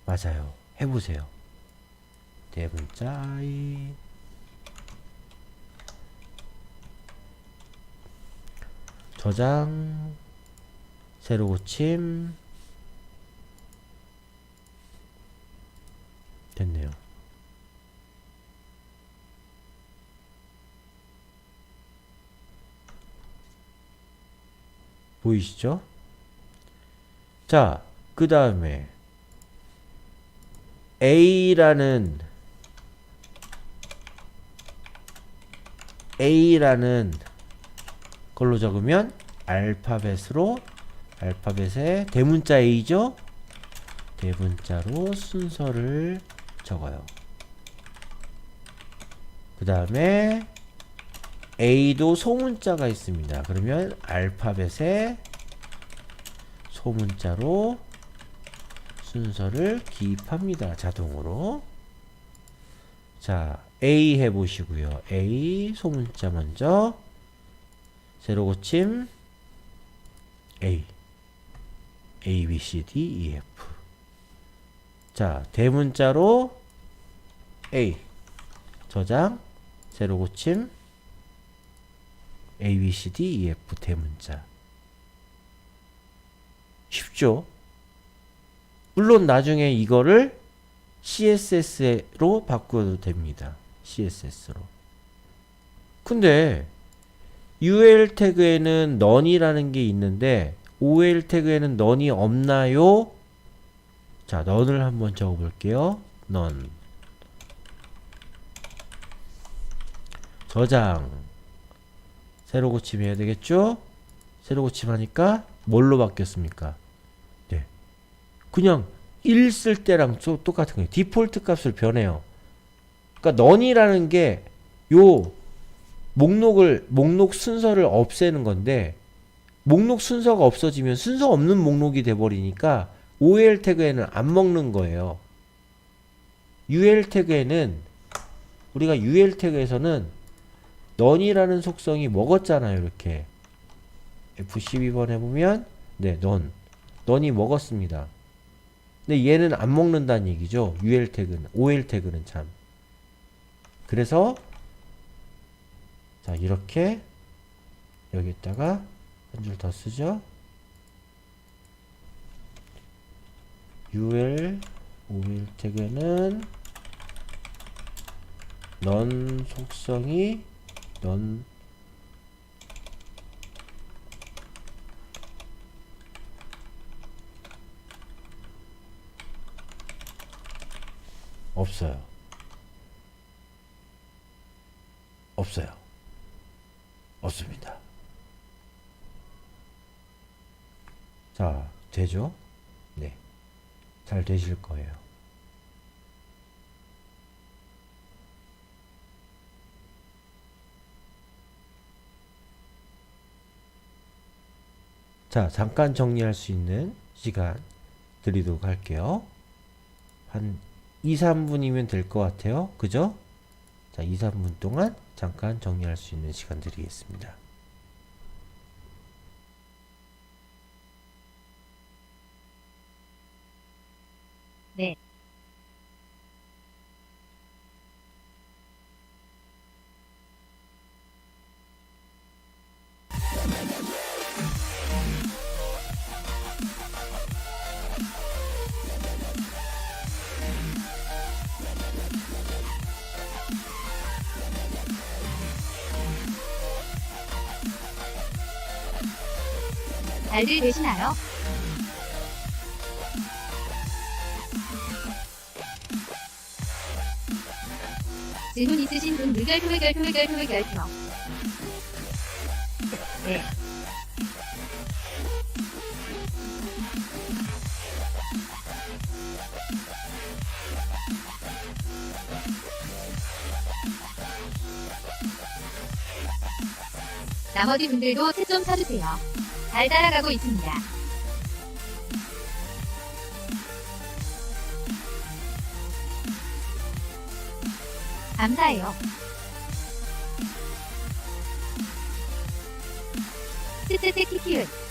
맞아요. 해보세요. 대문자 i. 저장, 새로 고침. 됐네요. 보이시죠? 자, 그 다음에 A라는 걸로 적으면 알파벳에 대문자 A죠? 대문자로 순서를 적어요. 그 다음에 A도 소문자가 있습니다. 그러면 알파벳에 소문자로 순서를 기입합니다. 자동으로. 자, A 해보시고요. A 소문자 먼저. 세로 고침 A. A, B, C, D, E, F. 자, 대문자로 A. 저장. 세로 고침 A, B, C, D, E, F 대문자. 쉽죠? 물론 나중에 이거를 CSS로 바꿔도 됩니다. CSS로. 근데 UL 태그에는 none이라는 게 있는데 OL 태그에는 none이 없나요? 자, none을 한번 적어 볼게요. none. 저장. 새로 고침해야 되겠죠? 새로 고침하니까 뭘로 바뀌었습니까? 네. 그냥 1 쓸 때랑 똑같은 거예요. 디폴트 값을 변해요. 그러니까 none이라는 게 요 목록 순서를 없애는 건데 목록 순서가 없어지면 순서 없는 목록이 돼버리니까 OL 태그에는 안 먹는 거예요. UL 태그에는 우리가 UL 태그에서는 none이라는 속성이 먹었잖아요. 이렇게 F12번 해보면 네, none이 먹었습니다. 근데 얘는 안 먹는다는 얘기죠. UL 태그는, OL 태그는 참. 그래서 자, 이렇게 여기다가 한 줄 더 쓰죠. UL OL 태그는 넌 속성이 넌 없어요. 없어요. 없습니다. 자, 되죠? 네. 잘 되실 거예요. 자, 잠깐 정리할 수 있는 시간 드리도록 할게요. 한 2, 3분이면 될 것 같아요. 그죠? 자, 2, 3분 동안 잠깐 정리할 수 있는 시간 드리겠습니다. 네. 잘들 되시나요? 질문 있으신 분 물결표. 네. 나머지 분들도 책 좀 쳐주세요. 잘 따라가고 있습니다. 감사해요. 스트트 키키읒.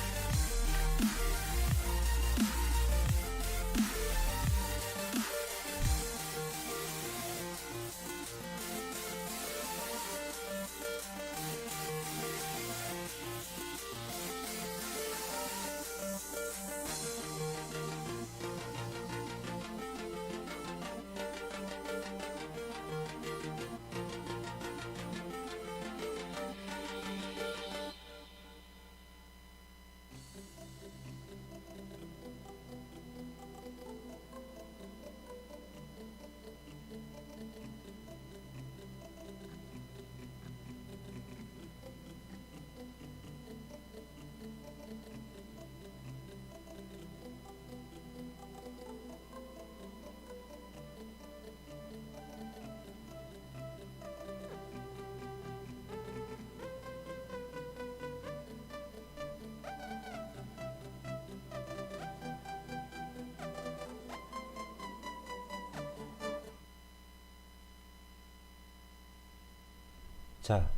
자,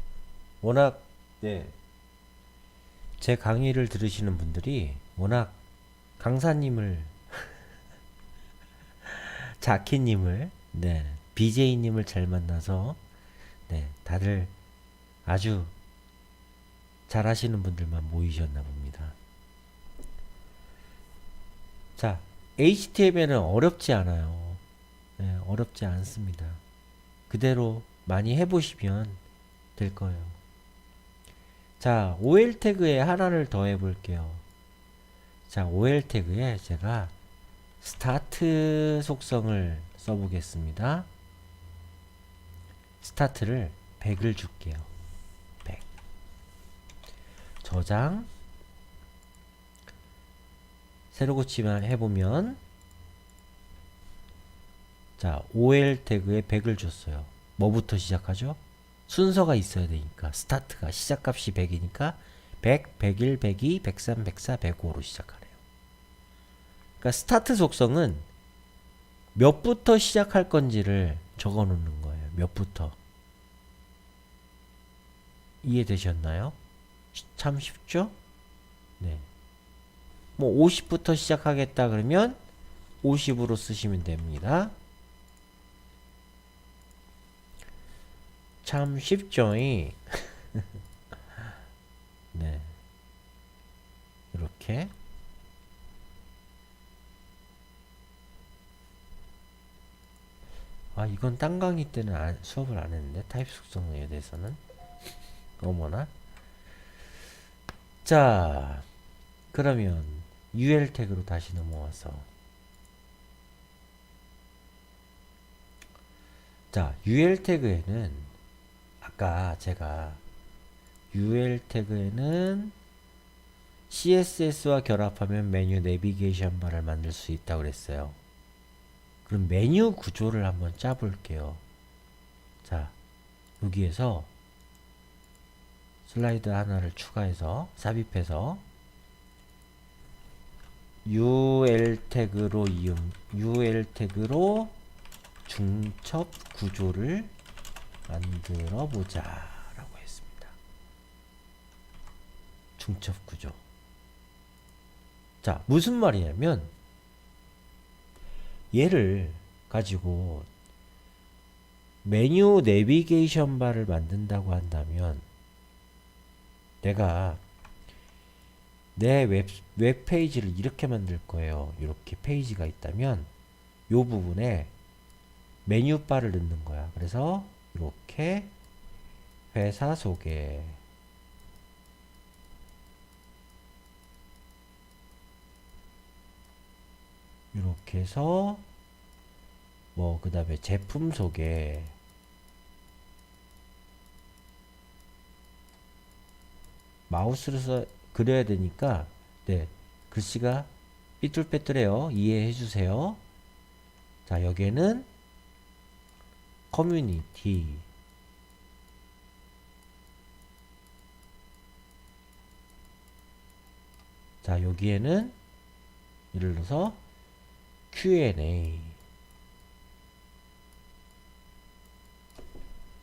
워낙 네, 제 강의를 들으시는 분들이 워낙 강사님을 자키님을 네, BJ님을 잘 만나서 네, 다들 아주 잘하시는 분들만 모이셨나 봅니다. 자, HTML은 어렵지 않아요. 네, 어렵지 않습니다. 그대로 많이 해보시면 될 거예요. 자, OL 태그에 하나를 더 해볼게요. 자, OL 태그에 제가 스타트 속성을 써보겠습니다. 스타트를 100을 줄게요. 100. 저장. 새로 고치만 해보면 자, OL 태그에 100을 줬어요. 뭐부터 시작하죠? 순서가 있어야 되니까 스타트가 시작값이 100이니까 100, 101, 102, 103, 104, 105로 시작하네요. 그러니까 스타트 속성은 몇부터 시작할 건지를 적어 놓는 거예요. 몇부터. 이해되셨나요? 참 쉽죠? 네. 뭐 50부터 시작하겠다 그러면 50으로 쓰시면 됩니다. 참 쉽죠? 네. 이렇게 아, 이건 딴 강의 때는 수업을 안 했는데, 타입 속성에 대해서는. 어머나. 자, 그러면 UL 태그로 다시 넘어와서. 자, UL 태그에는 아까 제가 UL 태그에는 CSS와 결합하면 메뉴 내비게이션 바를 만들 수 있다고 그랬어요. 그럼 메뉴 구조를 한번 짜볼게요. 자, 여기에서 슬라이드 하나를 추가해서 삽입해서 UL 태그로 UL 태그로 중첩 구조를 만들어 보자 라고 했습니다. 중첩 구조. 자, 무슨 말이냐면 얘를 가지고 메뉴 내비게이션 바를 만든다고 한다면 내가 내 웹페이지를 이렇게 만들 거예요. 이렇게 페이지가 있다면 요 부분에 메뉴 바를 넣는 거야. 그래서 이렇게 회사 소개, 이렇게 해서 뭐 그 다음에 제품 소개, 마우스로 그려야 되니까 네, 글씨가 삐뚤빼뚤해요. 이해해 주세요. 자, 여기에는 커뮤니티, 자, 여기에는 예를 들어서 Q&A.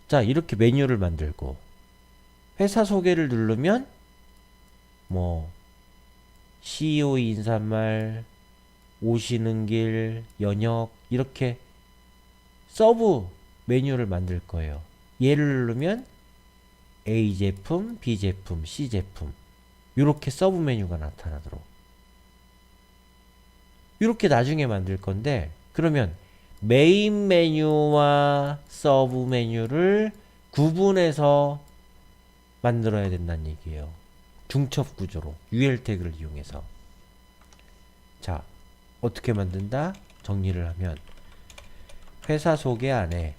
자, 이렇게 메뉴를 만들고 회사 소개를 누르면 뭐 CEO 인사말, 오시는 길, 연역 이렇게 서브 메뉴를 만들 거예요. 얘를 누르면 A 제품, B 제품, C 제품 이렇게 서브 메뉴가 나타나도록 이렇게 나중에 만들 건데, 그러면 메인 메뉴와 서브 메뉴를 구분해서 만들어야 된다는 얘기예요. 중첩 구조로 UL 태그를 이용해서. 자, 어떻게 만든다? 정리를 하면 회사 소개 안에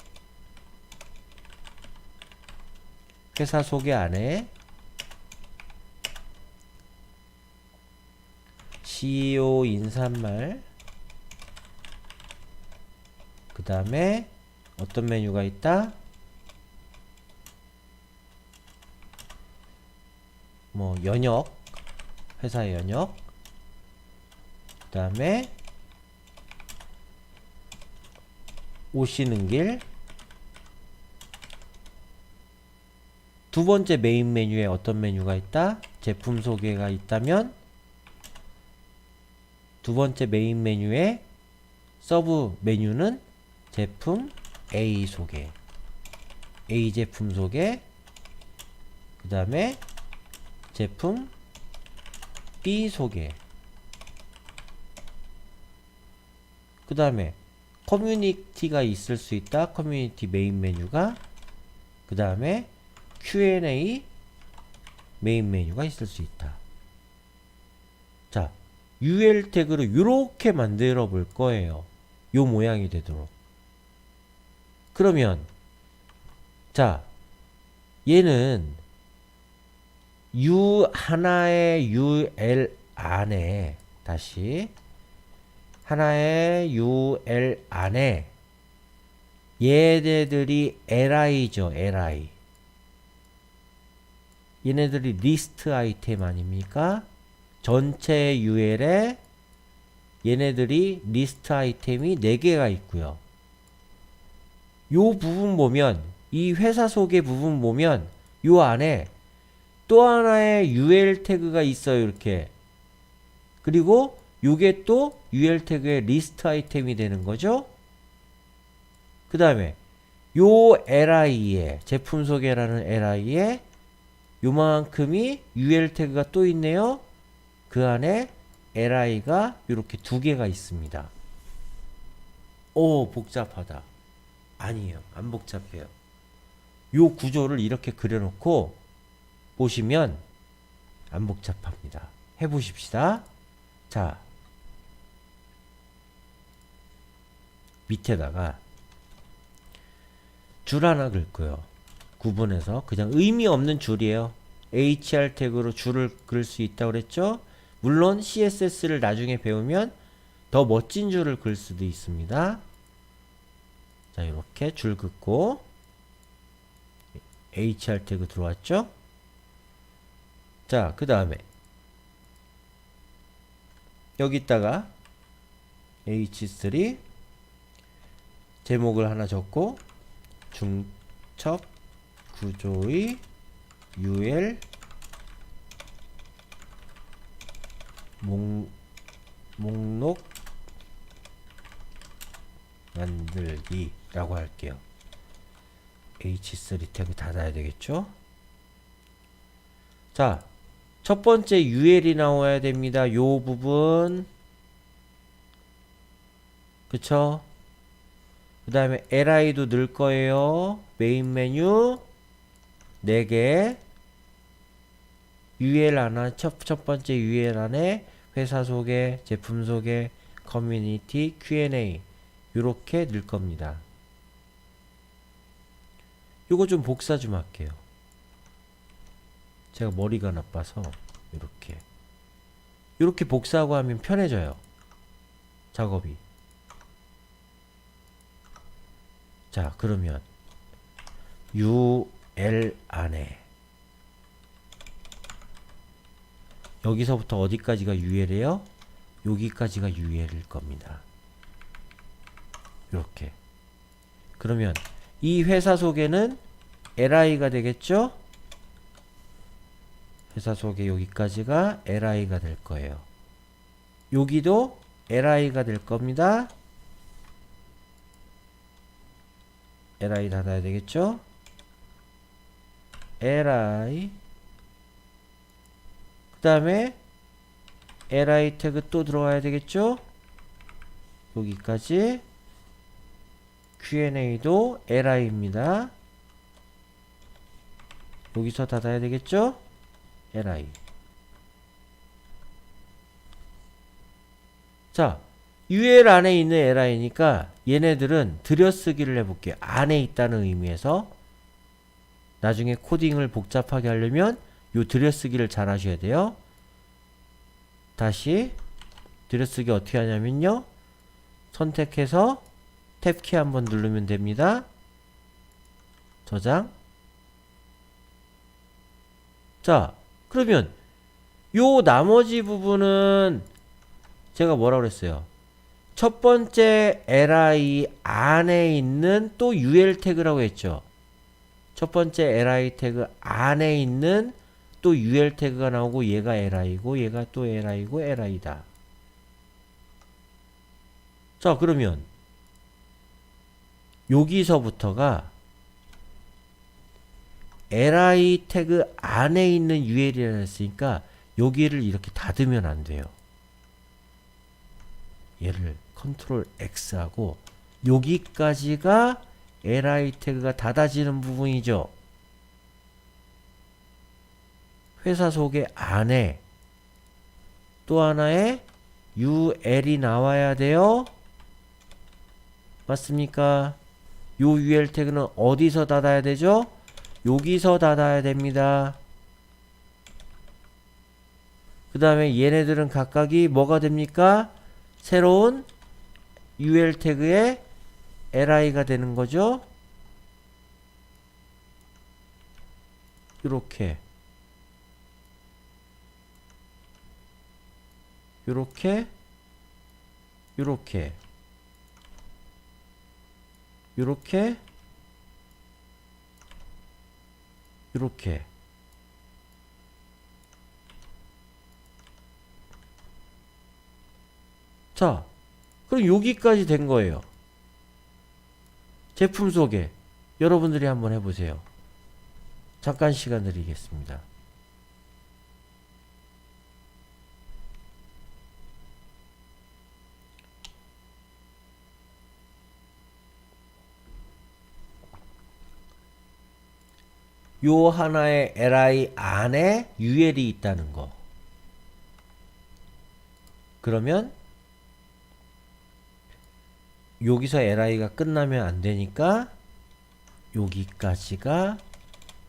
CEO 인사말, 그 다음에 어떤 메뉴가 있다? 뭐 연역, 회사의 연역, 그 다음에 오시는 길, 두 번째 메인 메뉴에 어떤 메뉴가 있다? 제품 소개가 있다면 두 번째 메인 메뉴에 서브 메뉴는 제품 A 소개, A 제품 소개, 그 다음에 제품 B 소개, 그 다음에 커뮤니티가 있을 수 있다. 커뮤니티 메인 메뉴가, 그 다음에 Q&A 메인 메뉴가 있을 수 있다. 자, UL 태그를 이렇게 만들어 볼 거예요. 요 모양이 되도록. 그러면 자, 얘는 하나의 UL 안에, 다시 하나의 UL 안에 얘네들이 LI죠. LI. 얘네들이 리스트 아이템 아닙니까? 전체 UL에 얘네들이 리스트 아이템이 4개가 있고요. 요 부분 보면, 이 회사 소개 부분 보면 요 안에 또 하나의 UL 태그가 있어요. 이렇게. 그리고 요게 또 UL 태그의 리스트 아이템이 되는 거죠. 그 다음에 요 LI에, 제품 소개라는 LI에 요만큼이 UL 태그가 또 있네요. 그 안에 LI가 이렇게 2개가 있습니다. 오, 복잡하다. 아니에요. 안 복잡해요. 요 구조를 이렇게 그려놓고 보시면 안 복잡합니다. 해보십시다. 자, 밑에다가 줄 하나 긁고요. 구분해서 그냥 의미 없는 줄이에요. HR 태그로 줄을 그릴 수 있다고 그랬죠? 물론 CSS를 나중에 배우면 더 멋진 줄을 그릴 수도 있습니다. 자, 이렇게 줄 긋고 HR 태그 들어왔죠? 자, 그 다음에 여기다가 H3 제목을 하나 적고 중첩 구조의 UL 목록 만들기 라고 할게요. H3 태그 닫아야 되겠죠? 자, 첫 번째 UL이 나와야 됩니다. 요 부분. 그쵸? 그 다음에 LI도 넣을 거예요. 메인 메뉴 4개. UL 하나, 첫 번째 UL 안에 회사 소개, 제품 소개, 커뮤니티, Q&A 요렇게 넣을 겁니다. 요거 좀 복사 좀 할게요. 제가 머리가 나빠서 요렇게 복사하고 하면 편해져요. 작업이. 자, 그러면 UL 안에 여기서부터 어디까지가 UL이에요? 여기까지가 UL일 겁니다. 이렇게. 그러면 이 회사 소개는 LI가 되겠죠? 회사 소개 여기까지가 LI가 될 거예요. 여기도 LI가 될 겁니다. LI 닫아야 되겠죠? LI 그 다음에 LI 태그 또 들어와야 되겠죠? 여기까지 Q&A도 LI입니다. 여기서 닫아야 되겠죠? LI. 자, UL 안에 있는 LI니까 얘네들은 들여쓰기를 해볼게요. 안에 있다는 의미에서 나중에 코딩을 복잡하게 하려면 요 들여쓰기를 잘 하셔야 돼요. 다시 들여쓰기 어떻게 하냐면요. 선택해서 탭키 한번 누르면 됩니다. 저장. 자, 그러면 요 나머지 부분은 제가 뭐라고 그랬어요? 첫 번째 LI 안에 있는 또 UL 태그라고 했죠. 첫 번째 LI 태그 안에 있는 또 UL 태그가 나오고 얘가 LI고 얘가 또 LI고 LI다. 자, 그러면 여기서부터가 LI 태그 안에 있는 UL이라 했으니까 여기를 이렇게 닫으면 안 돼요. 얘를 컨트롤 X하고 여기까지가 LI 태그가 닫아지는 부분이죠. 회사 소개 안에 또 하나의 UL이 나와야 돼요. 맞습니까? 요 UL 태그는 어디서 닫아야 되죠? 여기서 닫아야 됩니다. 그 다음에 얘네들은 각각이 뭐가 됩니까? 새로운 UL 태그의 LI가 되는 거죠. 요렇게 요렇게 요렇게 요렇게 요렇게 자, 그럼 여기까지 된 거예요. 제품 소개 여러분들이 한번 해보세요. 잠깐 시간 드리겠습니다. 요 하나의 li 안에 ul이 있다는 거. 그러면 여기서 li가 끝나면 안 되니까 여기까지가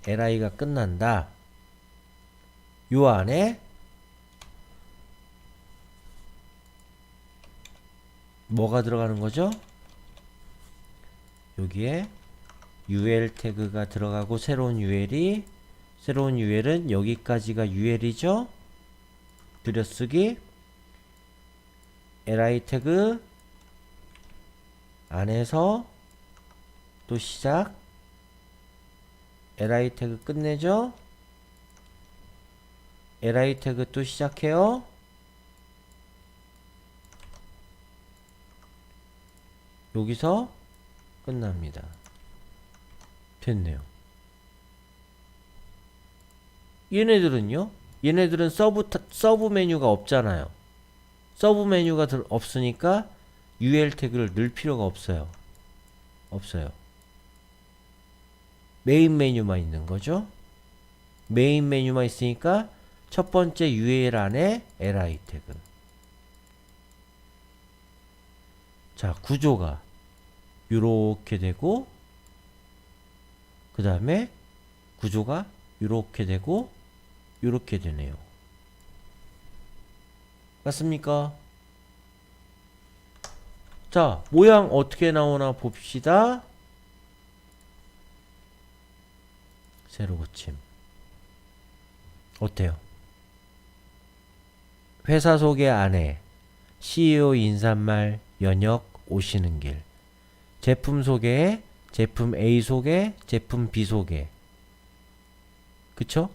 li가 끝난다. 요 안에 뭐가 들어가는 거죠? 여기에 ul 태그가 들어가고 새로운 ul은 여기까지가 ul이죠. 들여쓰기 li 태그 안에서 또 시작 li 태그 끝내죠. li 태그 또 시작해요. 여기서 끝납니다. 됐네요. 얘네들은요? 얘네들은 서브 메뉴가 없잖아요. 서브 메뉴가 없으니까 ul 태그를 넣을 필요가 없어요. 메인 메뉴만 있는 거죠. 메인 메뉴만 있으니까 첫 번째 ul 안에 li 태그. 자, 구조가 요렇게 되고 그 다음에 구조가 요렇게 되고 요렇게 되네요. 맞습니까? 자, 모양 어떻게 나오나 봅시다. 세로 고침. 어때요? 회사 소개 안에 CEO 인사말 연역 오시는 길. 제품 소개에 제품 A 소개, 제품 B 소개. 그쵸?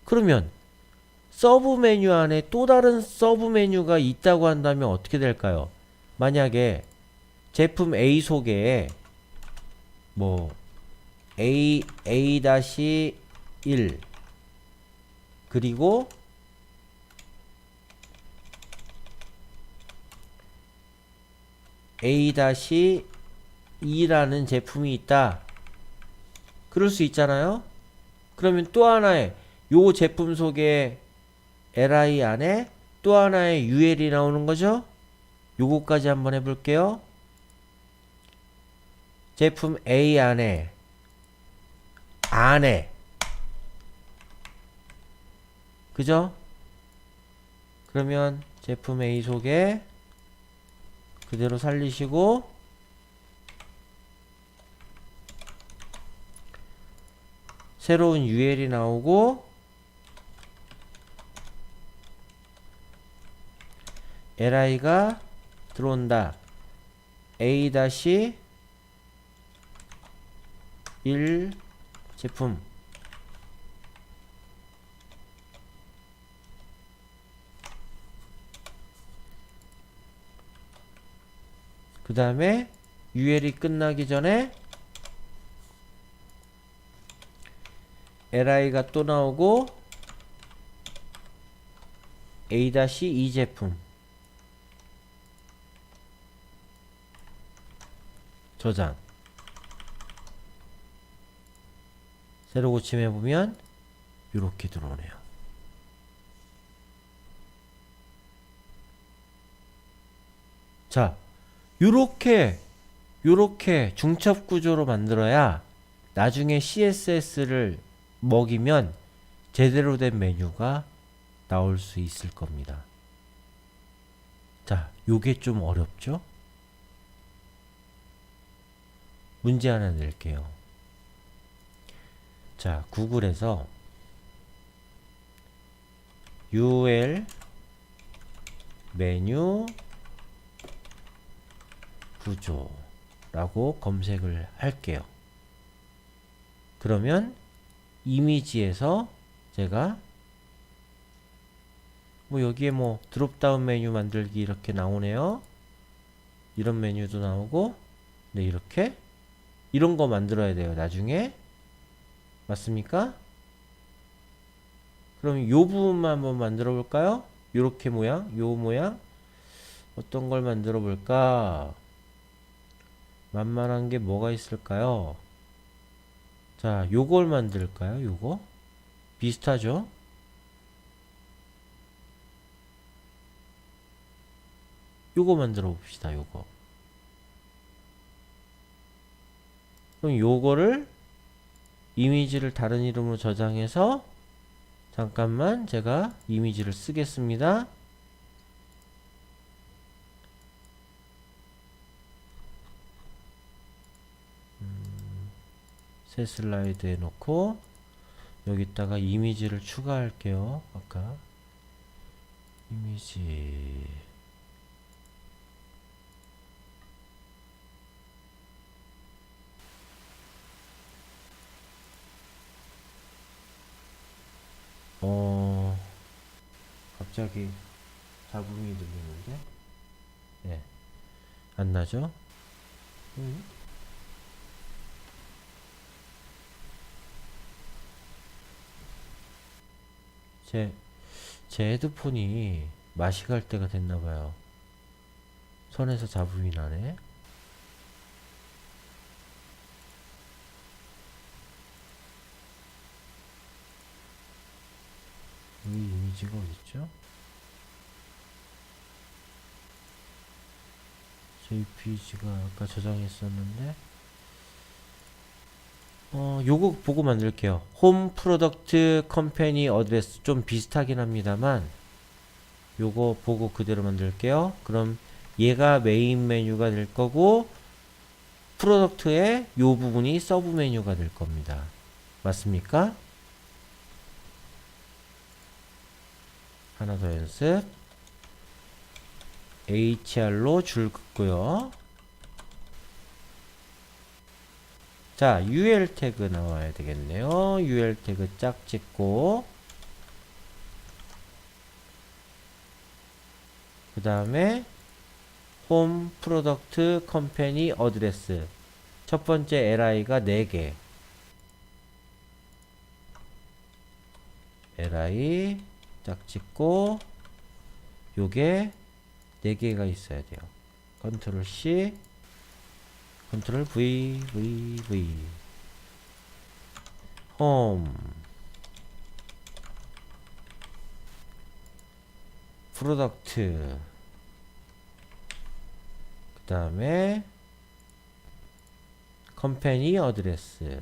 그러면 서브 메뉴 안에 또 다른 서브 메뉴가 있다고 한다면 어떻게 될까요? 만약에 제품 A 소개에 뭐 A-1 그리고 A-2라는 제품이 있다. 그럴 수 있잖아요. 그러면 또 하나의 요 제품 소개 li 안에 또 하나의 ul이 나오는 거죠. 요거까지 한번 해볼게요. 제품 A 안에 그죠? 그러면 제품 A 소개 그대로 살리시고 새로운 ul이 나오고 li가 들어온다. A-1 제품 그 다음에 ul이 끝나기 전에 li가 또 나오고 A-2 제품 저장 세로 고침해 보면 이렇게 들어오네요. 자, 요렇게 중첩 구조로 만들어야 나중에 CSS를 먹이면 제대로 된 메뉴가 나올 수 있을 겁니다. 자, 요게 좀 어렵죠? 문제 하나 낼게요. 자, 구글에서 ul 메뉴 구조라고 검색을 할게요. 그러면 이미지에서 제가 뭐 여기에 뭐 드롭다운 메뉴 만들기 이렇게 나오네요. 이런 메뉴도 나오고 네, 이렇게 이런 거 만들어야 돼요. 나중에 맞습니까? 그럼 요 부분만 한번 만들어 볼까요? 요렇게 모양, 요 모양 어떤 걸 만들어 볼까? 만만한 게 뭐가 있을까요? 자, 요걸 만들까요? 요거? 비슷하죠? 요거 만들어 봅시다. 요거. 그럼 요거를 이미지를 다른 이름으로 저장해서 잠깐만 제가 이미지를 쓰겠습니다. 새 슬라이드에 놓고 여기다가 이미지를 추가할게요. 아까 이미지 갑자기 잡음이 들리는데 네, 안 나죠? 제, 제 헤드폰이 맛이 갈 때가 됐나봐요. 손에서 잡음이 나네. 여기 이미지가 어딨죠? JPG가 아까 저장했었는데 요거 보고 만들게요. 홈 프로덕트 컴퍼니 어드레스 좀 비슷하긴 합니다만 요거 보고 그대로 만들게요. 그럼 얘가 메인 메뉴가 될 거고 프로덕트의 요 부분이 서브 메뉴가 될 겁니다. 맞습니까? 하나 더 연습. HR로 줄 긋고요. 자, UL 태그 나와야 되겠네요. UL 태그 짝 찍고 그 다음에 홈 프로덕트 컴퍼니 어드레스 첫 번째 LI가 4개 LI 짝 찍고 요게 4개가 있어야 돼요. 컨트롤 C 컨트롤 V 홈 프로덕트 그 다음에 컴퍼니 어드레스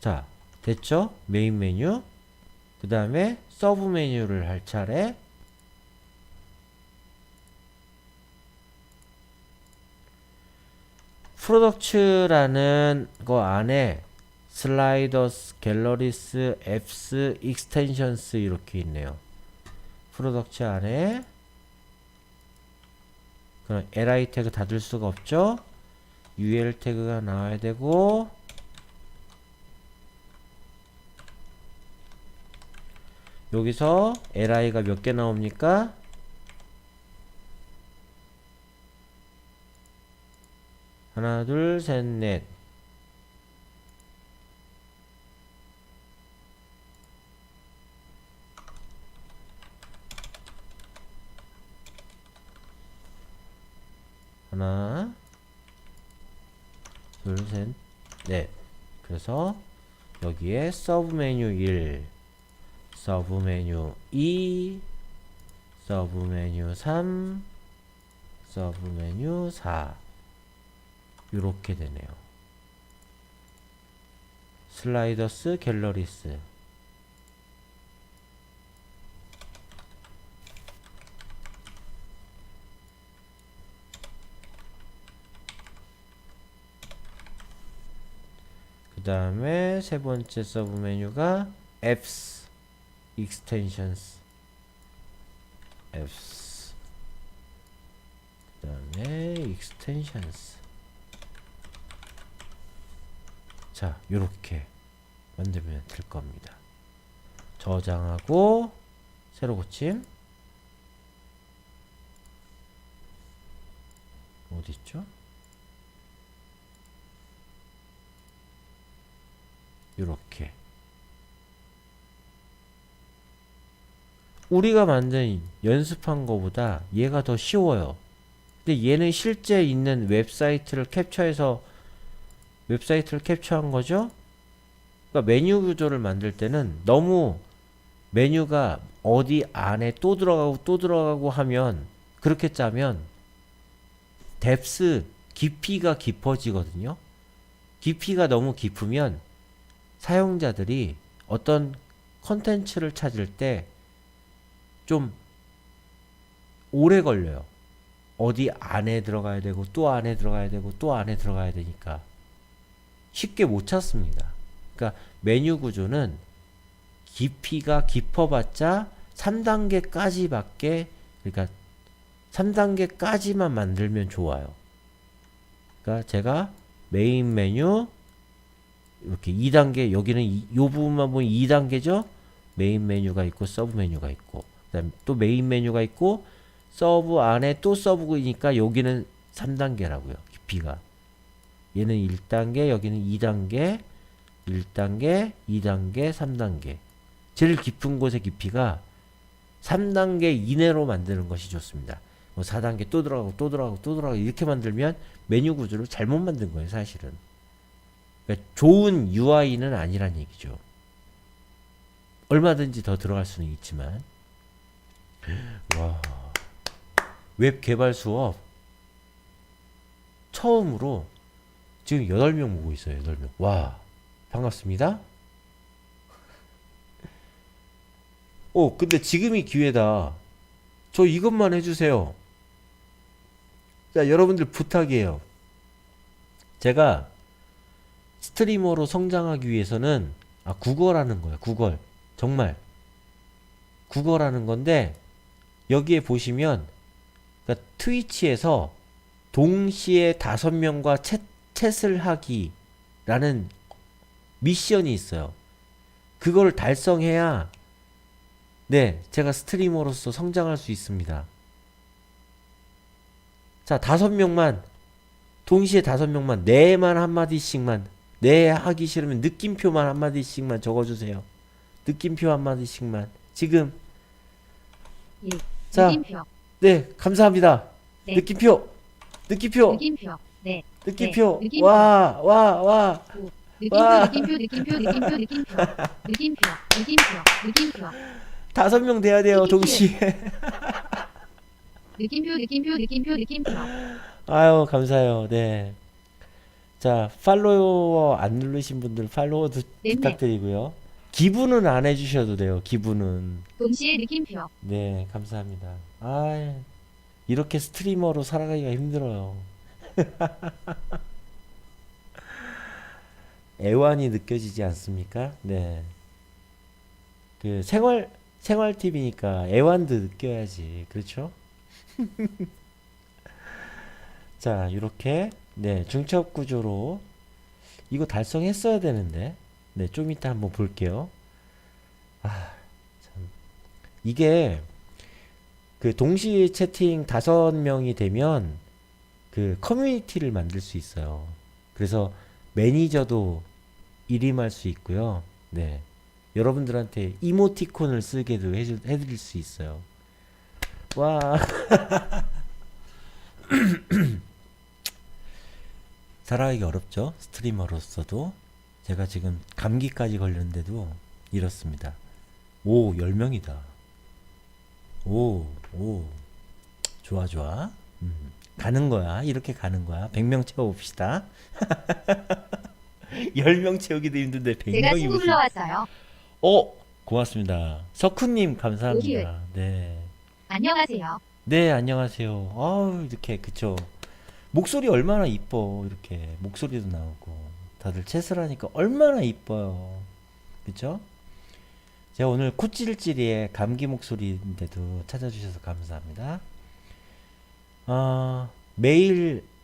자, 됐죠? 메인 메뉴 그 다음에 서브 메뉴를 할 차례 프로덕츠라는 거 안에 슬라이더스, 갤러리스, 앱스, 익스텐션스 이렇게 있네요. 프로덕츠 안에 그럼 li 태그 닫을 수가 없죠? ul 태그가 나와야 되고 여기서 li가 몇 개 나옵니까? 하나, 둘, 셋, 넷. 하나, 둘, 셋, 넷. 그래서 여기에 서브 메뉴 1, 서브 메뉴 2, 서브 메뉴 3, 서브 메뉴 4. 이렇게 되네요. 슬라이더스, 갤러리스. 그 다음에 세 번째 서브 메뉴가 apps, extensions, apps. 그 다음에 extensions. 자, 요렇게 만들면 될 겁니다. 저장하고 새로 고침. 어디있죠? 요렇게 우리가 만든 연습한 거보다 얘가 더 쉬워요. 근데 얘는 실제 있는 웹사이트를 캡처한 거죠. 그러니까 메뉴 구조를 만들 때는 너무 메뉴가 어디 안에 또 들어가고 또 들어가고 하면, 그렇게 짜면 뎁스 깊이가 깊어지거든요. 깊이가 너무 깊으면 사용자들이 어떤 컨텐츠를 찾을 때 좀 오래 걸려요. 어디 안에 들어가야 되고 또 안에 들어가야 되고 또 안에 들어가야 되니까 쉽게 못 찾습니다. 그러니까 메뉴 구조는 깊이가 깊어봤자 3단계까지밖에, 그러니까 3단계까지만 만들면 좋아요. 그러니까 제가 메인 메뉴 이렇게 2단계, 여기는 요 부분만 보면 2단계죠. 메인 메뉴가 있고 서브 메뉴가 있고, 그다음에 또 메인 메뉴가 있고 서브 안에 또 서브이니까 여기는 3단계라고요. 깊이가. 얘는 1단계, 여기는 2단계, 1단계, 2단계, 3단계. 제일 깊은 곳의 깊이가 3단계 이내로 만드는 것이 좋습니다. 뭐 4단계 또 들어가고 또 들어가고 또 들어가고 이렇게 만들면 메뉴 구조를 잘못 만든 거예요, 사실은. 그러니까 좋은 UI는 아니란 얘기죠. 얼마든지 더 들어갈 수는 있지만. 와, 웹 개발 수업 처음으로 지금 8명 보고 있어요. 8명. 와, 반갑습니다. 근데 지금이 기회다. 저 이것만 해주세요. 자, 여러분들 부탁이에요. 제가 스트리머로 성장하기 위해서는 국어라는 거예요. 국어. 정말 국어라는 건데, 여기에 보시면 그러니까 트위치에서 동시에 5명과 챗을 하기라는 미션이 있어요. 그걸 달성해야 제가 스트리머로서 성장할 수 있습니다. 자, 5명만, 동시에 5명만, 네만 한마디씩만, 네 하기 싫으면 느낌표만 한마디씩만 적어주세요. 느낌표 한마디씩만. 지금. 예. 자, 느낌표. 네, 감사합니다. 네. 느낌표. 느낌표. 네. 느낌표. 네. 느낌표. 와. 느낌표. 느낌표. 5명 돼야 돼요, 동시에. 느낌표. 아유, 감사해요. 네. 자, 팔로워 안 누르신 분들 팔로워도 네. 부탁드리고요. 기부는 안 해주셔도 돼요, 기부는. 동시에 느낌표. 네, 감사합니다. 이렇게 스트리머로 살아가기가 힘들어요. 애환이 느껴지지 않습니까? 네. 그 생활 TV니까 애환도 느껴야지. 그렇죠? 자, 이렇게 중첩 구조로 이거 달성했어야 되는데. 좀 이따 한번 볼게요. 참. 이게 그 동시 채팅 5명이 되면 그 커뮤니티를 만들 수 있어요. 그래서 매니저도 일임할 수 있고요. 여러분들한테 이모티콘을 쓰게도 해드릴 수 있어요. 와. 살아가기 어렵죠? 스트리머로서도. 제가 지금 감기까지 걸렸는데도 이렇습니다. 10명이다. 좋아. 가는 거야. 이렇게 가는 거야. 100명 채워봅시다. 10명 채우기도 힘든데 제가 100명이 친구 무슨. 불러왔어요. 고맙습니다. 석훈님 감사합니다. 네. 안녕하세요. 네, 안녕하세요. 이렇게, 그쵸. 목소리 얼마나 이뻐. 이렇게 목소리도 나오고 다들 챗을 하니까 얼마나 이뻐요. 그쵸? 제가 오늘 코찔찔이의 감기 목소리인데도 찾아주셔서 감사합니다.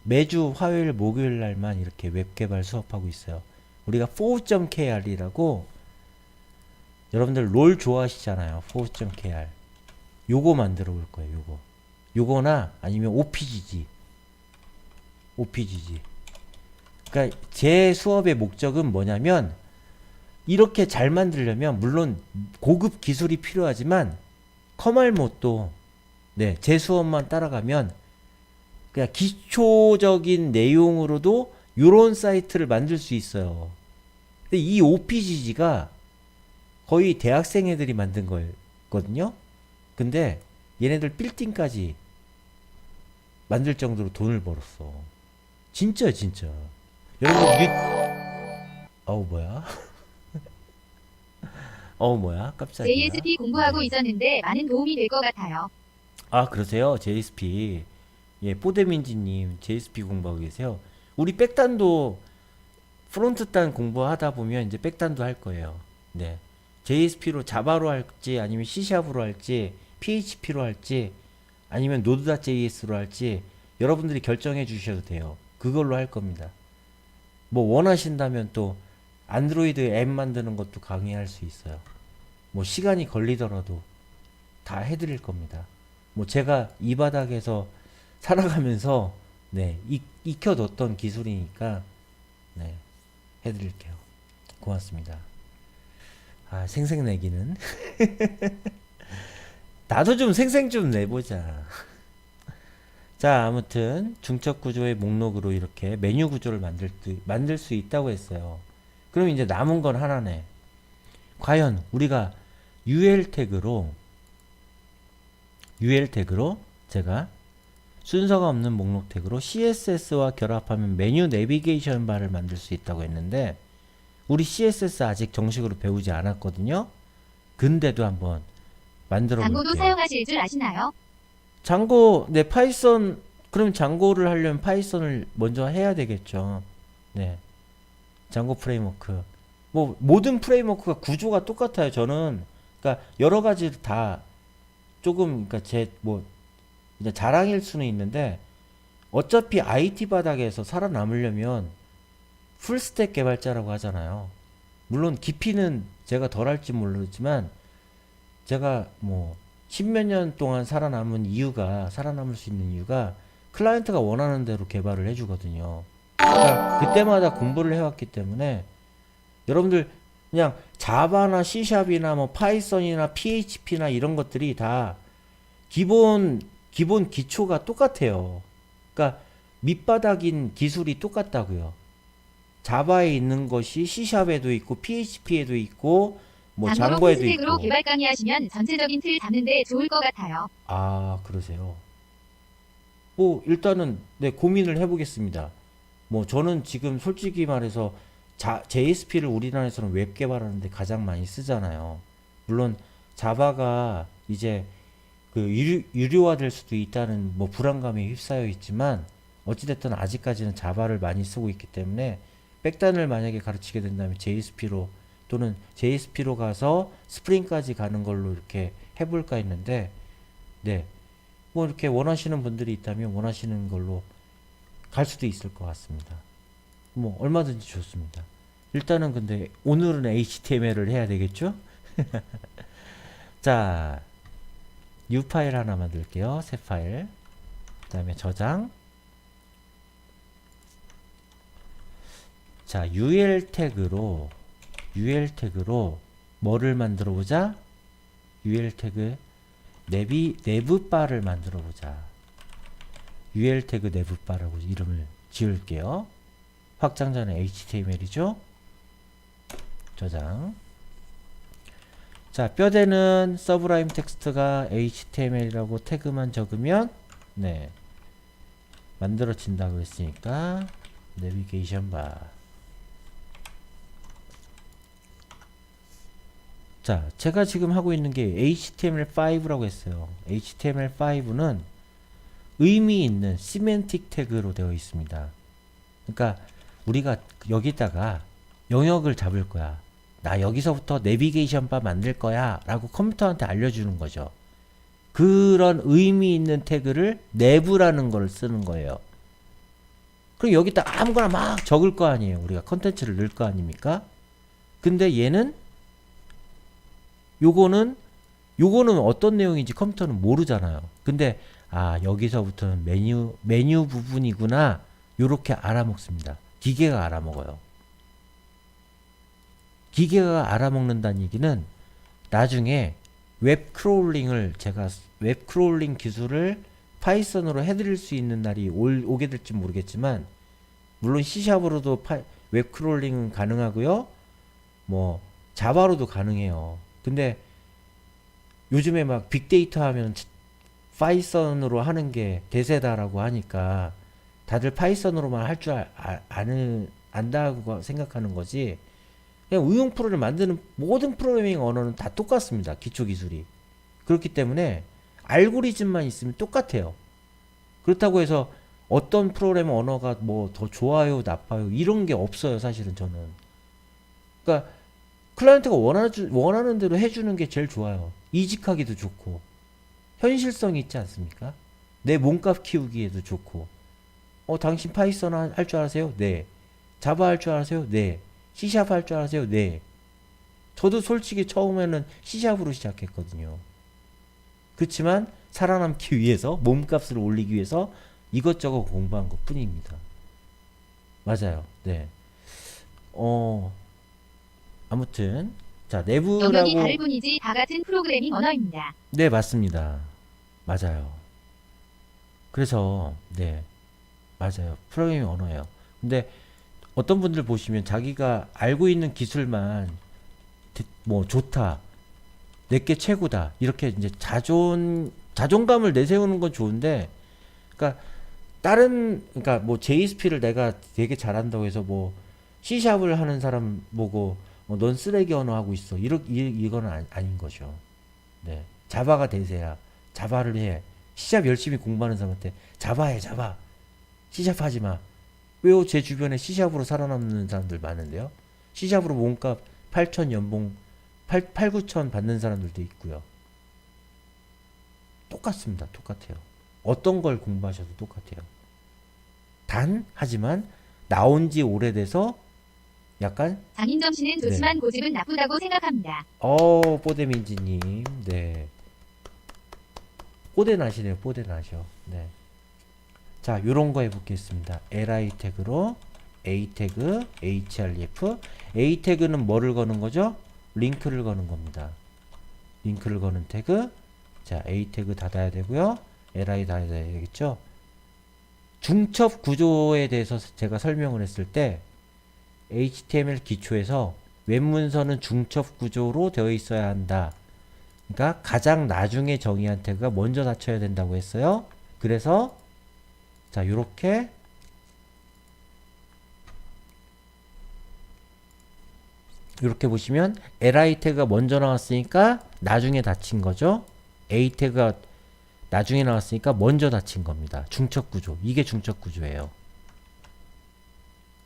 매주 화요일 목요일 날만 이렇게 웹개발 수업하고 있어요. 우리가 force.kr이라고, 여러분들 롤 좋아하시잖아요. force.kr 요거 만들어 볼 거예요. 요거나 아니면 OPGG. 그러니까 제 수업의 목적은 뭐냐면, 이렇게 잘 만들려면 물론 고급 기술이 필요하지만 커말못도 네, 제 수업만 따라가면 그냥 기초적인 내용으로도 요런 사이트를 만들 수 있어요. 근데 이 OPGG가 거의 대학생 애들이 만든 거거든요. 근데 얘네들 빌딩까지 만들 정도로 돈을 벌었어. 진짜 진짜. 여러분 어우 뭐야? 어우 뭐야? 깜짝이야. JSP 공부하고 있었는데 많은 도움이 될 것 같아요. 아 그러세요? JSP. 예, 뽀데민지님 JSP 공부하고 계세요. 우리 백단도 프론트 단 공부하다 보면 이제 백단도 할 거예요. 네. JSP로 자바로 할지 아니면 C샵으로 할지 PHP로 할지 아니면 노드.js로 할지 여러분들이 결정해 주셔도 돼요. 그걸로 할 겁니다. 뭐 원하신다면 또 안드로이드 앱 만드는 것도 강의할 수 있어요. 뭐 시간이 걸리더라도 다 해드릴 겁니다. 뭐 제가 이 바닥에서 살아가면서 네, 익혀뒀던 기술이니까 네, 해드릴게요. 고맙습니다. 아, 생생 내기는 나도 좀 생생 좀 내보자. 자, 아무튼 중첩 구조의 목록으로 이렇게 메뉴 구조를 만들 수 있다고 했어요. 그럼 이제 남은 건 하나네. 과연 우리가 UL 태그로 제가 순서가 없는 목록 태그로 CSS와 결합하면 메뉴 내비게이션 바를 만들 수 있다고 했는데 우리 CSS 아직 정식으로 배우지 않았거든요. 근데도 한번 만들어 볼게요. 장고도 사용하실 줄 아시나요? 장고, 네, 파이썬, 그럼 장고를 하려면 파이썬을 먼저 해야 되겠죠. 네. 장고 프레임워크. 뭐, 모든 프레임워크가 구조가 똑같아요. 저는, 그러니까, 여러 가지 다 조금, 그러니까 이제 자랑일 수는 있는데, 어차피 IT 바닥에서 살아남으려면 풀스택 개발자라고 하잖아요. 물론 깊이는 제가 덜 할지 모르지만, 제가 뭐, 십몇 년 동안 살아남을 수 있는 이유가 클라이언트가 원하는 대로 개발을 해주거든요. 그러니까 그때마다 공부를 해왔기 때문에 여러분들 그냥 자바나 C샵이나 뭐 파이썬이나 PHP나 이런 것들이 다 기본 기초가 똑같아요. 그러니까 밑바닥인 기술이 똑같다고요. 자바에 있는 것이 C샵에도 있고 PHP에도 있고 뭐 장고로 장고에도 풀스택으로 있고. 개발 강의하시면 전체적인 틀 잡는데 좋을 것 같아요. 아, 그러세요. 뭐 일단은 네, 고민을 해보겠습니다. 뭐 저는 지금 솔직히 말해서 JSP를 우리나라에서는 웹 개발하는데 가장 많이 쓰잖아요. 물론 자바가 이제 그 유료화될 수도 있다는 뭐 불안감에 휩싸여 있지만 어찌됐든 아직까지는 자바를 많이 쓰고 있기 때문에 백단을 만약에 가르치게 된다면 JSP로 또는 JSP로 가서 스프링까지 가는 걸로 이렇게 해볼까 했는데 네, 뭐 이렇게 원하시는 분들이 있다면 원하시는 걸로 갈 수도 있을 것 같습니다. 뭐 얼마든지 좋습니다. 일단은 근데 오늘은 HTML을 해야 되겠죠? 자, new 파일 하나 만들게요. 새 파일. 그 다음에 저장. 자, UL 태그로 뭐를 만들어 보자? UL 태그 내부 바를 만들어 보자. UL 태그 내부 바라고 이름을 지을게요. 확장자는 HTML이죠. 저장. 자, 뼈대는 서브라임 텍스트가 HTML이라고 태그만 적으면 네, 만들어진다고 했으니까 내비게이션 바. 자, 제가 지금 하고 있는 게 HTML5라고 했어요. HTML5는 의미 있는 시멘틱 태그로 되어 있습니다. 그러니까 우리가 여기다가 영역을 잡을 거야. 나 여기서부터 내비게이션 바 만들 거야 라고 컴퓨터한테 알려주는 거죠. 그런 의미 있는 태그를 내부라는 걸 쓰는 거예요. 그럼 여기다 아무거나 막 적을 거 아니에요. 우리가 컨텐츠를 넣을 거 아닙니까? 근데 얘는 요거는 어떤 내용인지 컴퓨터는 모르잖아요. 근데 아, 여기서부터는 메뉴 부분이구나. 요렇게 알아먹습니다. 기계가 알아먹어요. 기계가 알아먹는다는 얘기는 나중에 웹 크롤링을 제가 웹 크롤링 기술을 파이썬으로 해드릴 수 있는 날이 오게 될지 모르겠지만 물론 C샵으로도 웹 크롤링은 가능하고요. 뭐 자바로도 가능해요. 근데 요즘에 막 빅데이터 하면 파이썬으로 하는 게 대세다라고 하니까 다들 파이썬으로만 할 줄 안다고 생각하는 거지. 그냥 응용 프로를 만드는 모든 프로그래밍 언어는 다 똑같습니다. 기초 기술이. 그렇기 때문에 알고리즘만 있으면 똑같아요. 그렇다고 해서 어떤 프로그래밍 언어가 뭐 더 좋아요, 나빠요 이런 게 없어요. 사실은 저는. 그러니까 클라이언트가 원하는 대로 해주는 게 제일 좋아요. 이직하기도 좋고 현실성이 있지 않습니까? 내 몸값 키우기에도 좋고. 당신 파이썬 할 줄 아세요? 네. 자바 할 줄 아세요? 네. C샵 할 줄 아세요? 네. 저도 솔직히 처음에는 C샵으로 시작했거든요. 그렇지만 살아남기 위해서 몸값을 올리기 위해서 이것저것 공부한 것 뿐입니다. 맞아요. 네. 아무튼 자 영역이 다를 내부라고. 뿐이지 다 같은 프로그래밍 언어입니다. 네, 맞습니다. 맞아요. 그래서 네, 맞아요. 프로그래밍 언어예요. 근데 어떤 분들 보시면 자기가 알고 있는 기술만 뭐 좋다, 내게 최고다 이렇게 이제 자존감을 내세우는 건 좋은데, 그러니까 그러니까 뭐 JSP를 내가 되게 잘한다고 해서 뭐 C샵을 하는 사람 보고 넌 쓰레기 언어 하고 있어 이거는 아닌 거죠. 네, 자바가 대세야. 자바를 해. C샵 열심히 공부하는 사람한테 자바 해, 자바. C샵 하지 마. 왜요? 제 주변에 C샵으로 살아남는 사람들 많은데요. C샵으로 몸값 8천 연봉 9천 받는 사람들도 있고요. 똑같습니다. 똑같아요. 어떤 걸 공부하셔도 똑같아요. 하지만 나온 지 오래돼서 약간, 장인정신은 네. 좋지만 고집은 나쁘다고 생각합니다. 뽀대민지님, 네. 뽀대나시네요, 뽀대나셔. 네. 자, 요런 거 해보겠습니다. li 태그로 a 태그, href. a 태그는 뭐를 거는 거죠? 링크를 거는 겁니다. 링크를 거는 태그. 자, a 태그 닫아야 되고요. li 닫아야 되겠죠? 중첩 구조에 대해서 제가 설명을 했을 때 HTML 기초에서 웹문서는 중첩 구조로 되어 있어야 한다. 그러니까 가장 나중에 정의한 태그가 먼저 닫혀야 된다고 했어요. 그래서 자, 요렇게 보시면 li 태그가 먼저 나왔으니까 나중에 닫힌 거죠. a 태그가 나중에 나왔으니까 먼저 닫힌 겁니다. 중첩 구조. 이게 중첩 구조예요.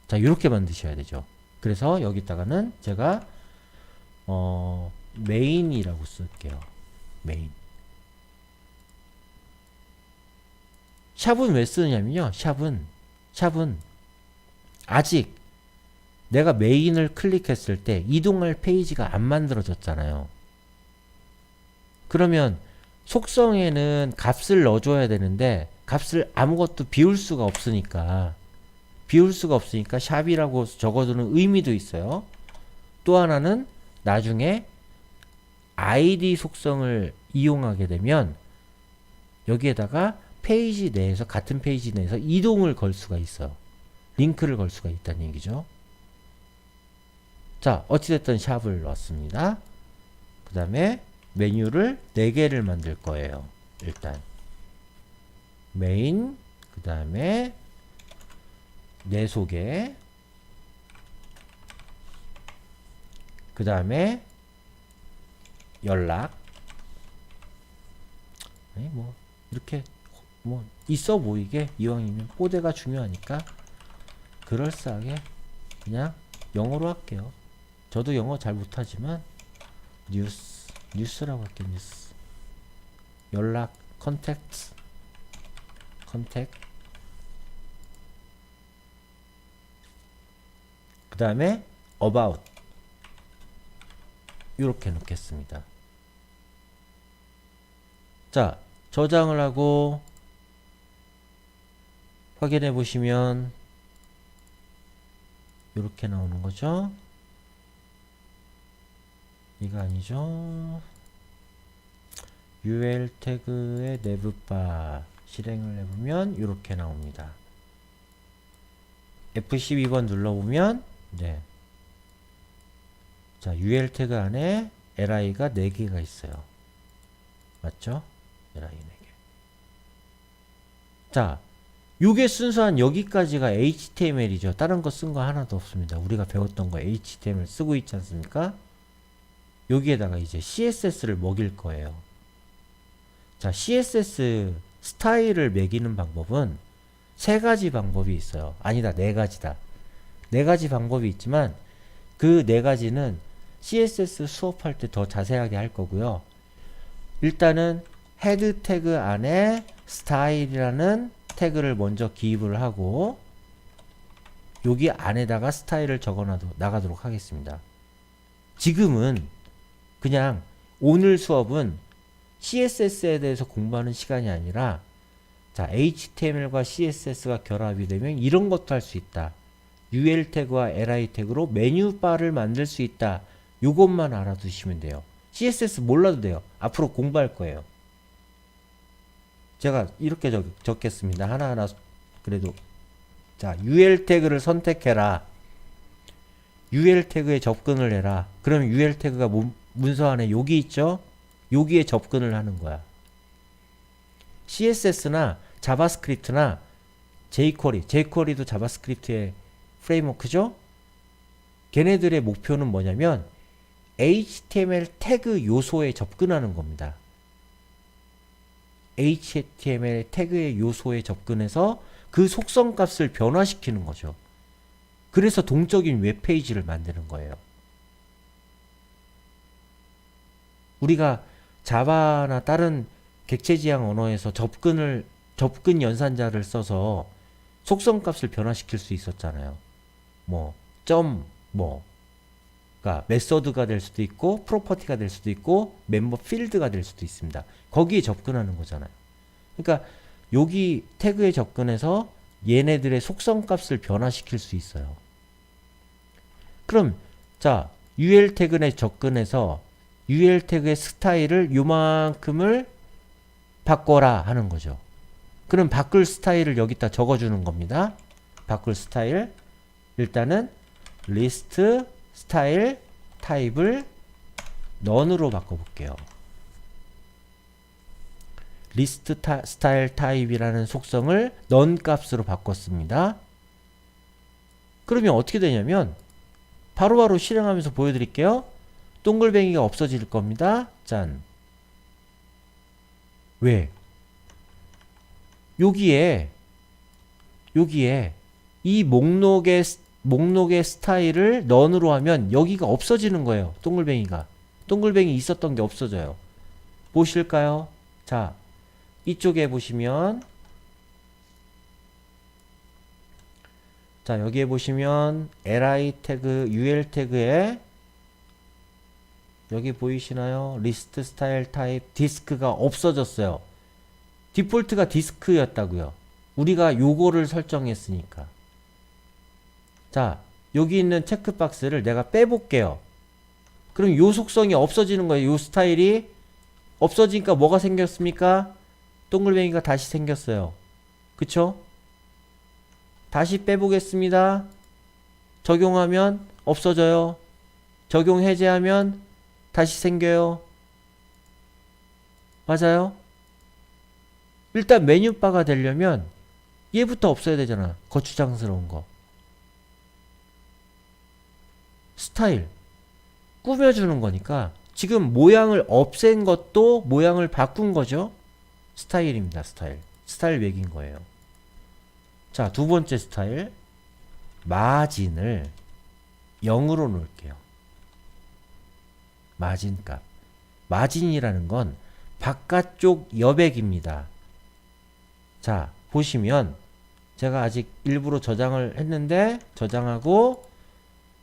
자, 이렇게 만드셔야 되죠. 그래서 여기다가는 제가 메인이라고 쓸게요. 메인. 샵은 왜 쓰느냐면요. 샵은 아직 내가 메인을 클릭했을 때 이동할 페이지가 안 만들어졌잖아요. 그러면 속성에는 값을 넣어줘야 되는데 값을 아무것도 비울 수가 없으니까 샵이라고 적어두는 의미도 있어요. 또 하나는 나중에 id 속성을 이용하게 되면 여기에다가 페이지 내에서 같은 페이지 내에서 이동을 걸 수가 있어요. 링크를 걸 수가 있다는 얘기죠. 자, 어찌됐든 샵을 넣었습니다. 그 다음에 메뉴를 4개를 만들 거예요. 일단 메인, 그 다음에 내 소개, 그 다음에 연락. 아니, 뭐 이렇게 뭐 있어 보이게 이왕이면 뽀대가 중요하니까 그럴싸하게 그냥 영어로 할게요. 저도 영어 잘 못하지만 뉴스라고 할게요. 뉴스. 연락, 컨택트. 그 다음에 about. 이렇게 넣겠습니다. 자, 저장을 하고 확인해 보시면 이렇게 나오는 거죠. 이거 아니죠? ul 태그의 내부바 실행을 해보면 이렇게 나옵니다. F12번 눌러보면 네. 자, ul 태그 안에 li가 4개가 있어요. 맞죠? li 4개. 자, 요게 순수한 여기까지가 HTML이죠. 다른 거 쓴 거 하나도 없습니다. 우리가 배웠던 거 HTML 쓰고 있지 않습니까? 여기에다가 이제 CSS를 먹일 거예요. 자, CSS 스타일을 매기는 방법은 3가지 방법이 있어요. 아니다, 4가지다. 4가지 방법이 있지만 그 4가지는 CSS 수업할 때 더 자세하게 할 거고요. 일단은 헤드 태그 안에 스타일이라는 태그를 먼저 기입을 하고 여기 안에다가 스타일을 적어 나가도록 하겠습니다. 지금은 그냥 오늘 수업은 CSS에 대해서 공부하는 시간이 아니라 자, HTML과 CSS가 결합이 되면 이런 것도 할 수 있다. UL 태그와 LI 태그로 메뉴바를 만들 수 있다. 요것만 알아두시면 돼요. CSS 몰라도 돼요. 앞으로 공부할 거예요. 제가 이렇게 적겠습니다. 하나하나 그래도 자, UL 태그를 선택해라. UL 태그에 접근을 해라. 그럼 UL 태그가 문서 안에 여기 있죠? 여기에 접근을 하는 거야. CSS나 자바스크립트나 jQuery도 자바스크립트의 프레임워크죠? 걔네들의 목표는 뭐냐면 HTML 태그 요소에 접근하는 겁니다. HTML 태그의 요소에 접근해서 그 속성 값을 변화시키는 거죠. 그래서 동적인 웹페이지를 만드는 거예요. 우리가 자바나 다른 객체지향 언어에서 접근 연산자를 써서 속성 값을 변화시킬 수 있었잖아요. 그러니까 메서드가 될 수도 있고 프로퍼티가 될 수도 있고 멤버 필드가 될 수도 있습니다. 거기에 접근하는 거잖아요. 그러니까 여기 태그에 접근해서 얘네들의 속성 값을 변화시킬 수 있어요. 그럼 자, UL 태그에 접근해서 UL 태그의 스타일을 요만큼을 바꿔라 하는 거죠. 그럼 바꿀 스타일을 여기다 적어주는 겁니다. 바꿀 스타일 일단은 리스트 스타일 타입을 none으로 바꿔볼게요. 리스트 스타일 타입이라는 속성을 none 값으로 바꿨습니다. 그러면 어떻게 되냐면 바로바로 실행하면서 보여드릴게요. 동글뱅이가 없어질 겁니다. 짠. 왜? 여기에 이 목록의 스타일을 none으로 하면 여기가 없어지는 거예요. 동글뱅이 있었던 게 없어져요. 보실까요? 자, 이쪽에 보시면 자, 여기에 보시면 li 태그, ul 태그에 여기 보이시나요? 리스트 스타일 타입 디스크가 없어졌어요. 디폴트가 디스크였다고요. 우리가 요거를 설정했으니까. 자, 여기 있는 체크박스를 내가 빼볼게요. 그럼 요 속성이 없어지는 거예요. 요 스타일이 없어지니까 뭐가 생겼습니까? 동글뱅이가 다시 생겼어요. 그쵸? 다시 빼보겠습니다. 적용하면 없어져요. 적용 해제하면 다시 생겨요. 맞아요? 일단 메뉴바가 되려면 얘부터 없어야 되잖아. 거추장스러운 거. 스타일 꾸며주는 거니까 지금 모양을 없앤 것도 모양을 바꾼 거죠. 스타일입니다. 스타일 매긴 거예요. 자, 두 번째 스타일 마진을 0으로 놓을게요. 마진 값. 마진이라는 건 바깥쪽 여백입니다. 자, 보시면 제가 아직 일부러 저장을 했는데 저장하고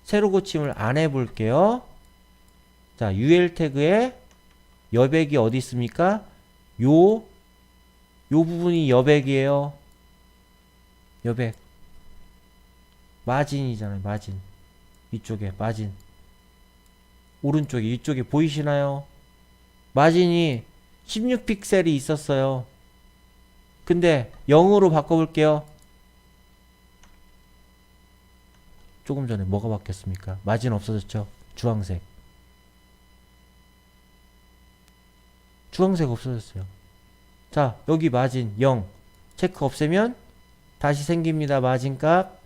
새로 고침을 안 해볼게요. 자, UL 태그에 여백이 어디 있습니까? 요 부분이 여백이에요. 여백. 마진이잖아요. 마진. 이쪽에 마진. 오른쪽에 이쪽에 보이시나요? 마진이 16픽셀이 있었어요. 근데 0으로 바꿔볼게요. 조금 전에 뭐가 바뀌었습니까? 마진 없어졌죠? 주황색. 주황색 없어졌어요. 자, 여기 마진 0. 체크 없애면 다시 생깁니다. 마진 값.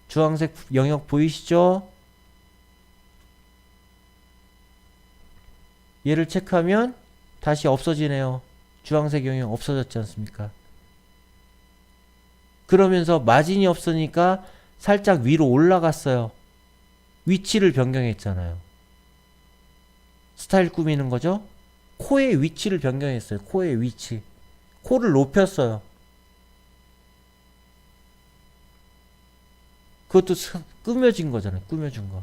주황색 영역 보이시죠? 얘를 체크하면 다시 없어지네요. 주황색 영역 없어졌지 않습니까? 그러면서 마진이 없으니까 살짝 위로 올라갔어요. 위치를 변경했잖아요. 스타일 꾸미는 거죠? 코의 위치를 변경했어요. 코의 위치. 코를 높였어요. 그것도 꾸며진 거잖아요. 꾸며준 거.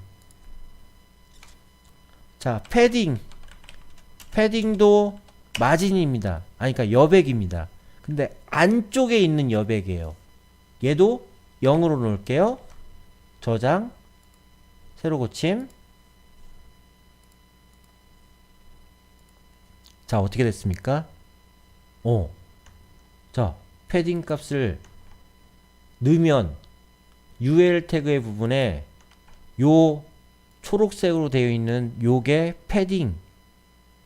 자, 패딩. 패딩도 마진입니다. 아니, 그러니까 여백입니다. 근데 안쪽에 있는 여백이에요. 얘도 0으로 놓을게요. 저장. 새로 고침. 자, 어떻게 됐습니까? 자, 패딩 값을 넣으면 UL 태그의 부분에 요 초록색으로 되어 있는 요게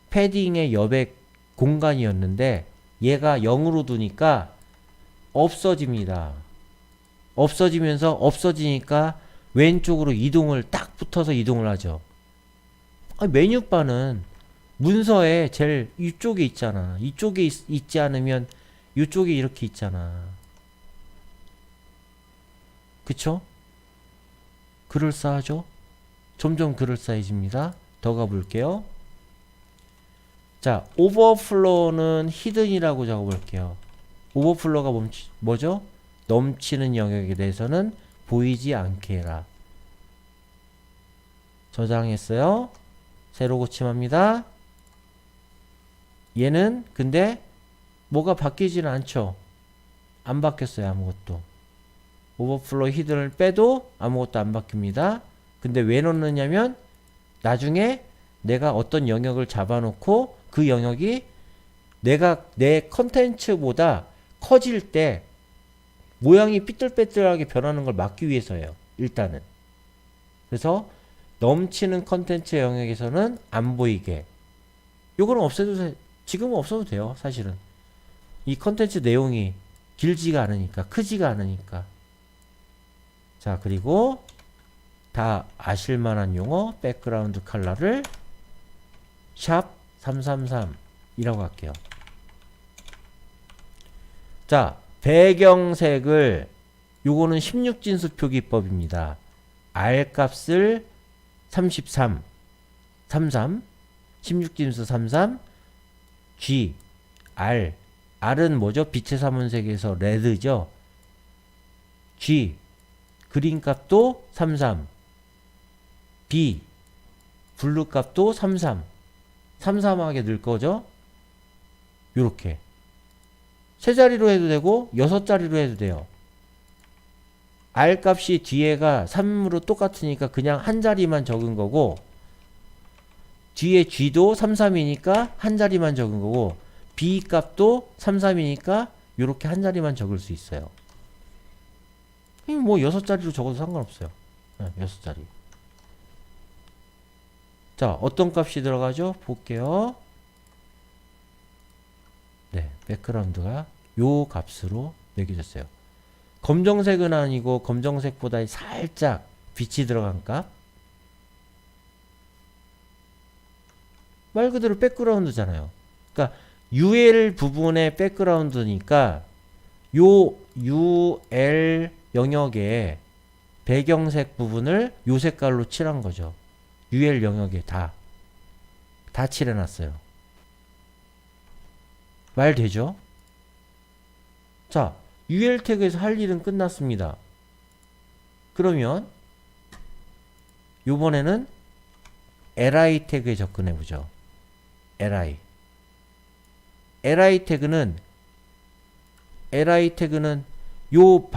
패딩의 여백 공간이었는데 얘가 0으로 두니까 없어집니다. 없어지면서 없어지니까 왼쪽으로 이동을 딱 붙어서 이동을 하죠. 메뉴바는 문서에 제일 이쪽에 있잖아. 이쪽에 있지 않으면 이쪽에 이렇게 있잖아. 그쵸? 그럴싸하죠? 점점 그럴싸해집니다. 더 가볼게요. 자, 오버플로우는 히든이라고 적어볼게요. 오버플로우가 뭐죠? 넘치는 영역에 대해서는 보이지 않게 해라. 저장했어요. 새로 고침합니다. 얘는 근데 뭐가 바뀌지는 않죠. 안 바뀌었어요. 아무것도. 오버플로우 히든을 빼도 아무것도 안 바뀝니다. 근데 왜 넣느냐면 나중에 내가 어떤 영역을 잡아놓고 그 영역이 내 컨텐츠보다 커질 때 모양이 삐뚤빼뚤하게 변하는 걸 막기 위해서예요. 일단은. 그래서 넘치는 컨텐츠 영역에서는 안 보이게. 요거는 없애도 지금은 없어도 돼요. 사실은. 이 컨텐츠 내용이 길지가 않으니까, 크지가 않으니까. 자, 그리고 다 아실만한 용어 백그라운드 컬러를 샵 333이라고 할게요. 자, 배경색을 요거는 16진수 표기법입니다. R 값을 33 16진수 33 G R은 뭐죠? 빛의 삼원색에서 레드죠. G 그린 값도 33 B 블루 값도 33 33하게 넣을 거죠. 요렇게 세 자리로 해도 되고 6자리로 해도 돼요. R 값이 뒤에가 3으로 똑같으니까 그냥 한 자리만 적은 거고, 뒤에 G도 33이니까 한 자리만 적은 거고, B 값도 33이니까 요렇게 한 자리만 적을 수 있어요. 뭐 6자리로 적어도 상관없어요. 6자리. 자, 어떤 값이 들어가죠? 볼게요. 네, 백그라운드가 요 값으로 매겨졌어요. 검정색은 아니고 검정색보다 살짝 빛이 들어간 값. 말 그대로 백그라운드잖아요. 그러니까 UL 부분의 백그라운드니까 요 UL 영역에 배경색 부분을 요 색깔로 칠한 거죠. UL 영역에 다 칠해놨어요. 말 되죠? 자, UL 태그에서 할 일은 끝났습니다. 그러면 요번에는 li 태그에 접근해 보죠. li 태그는 요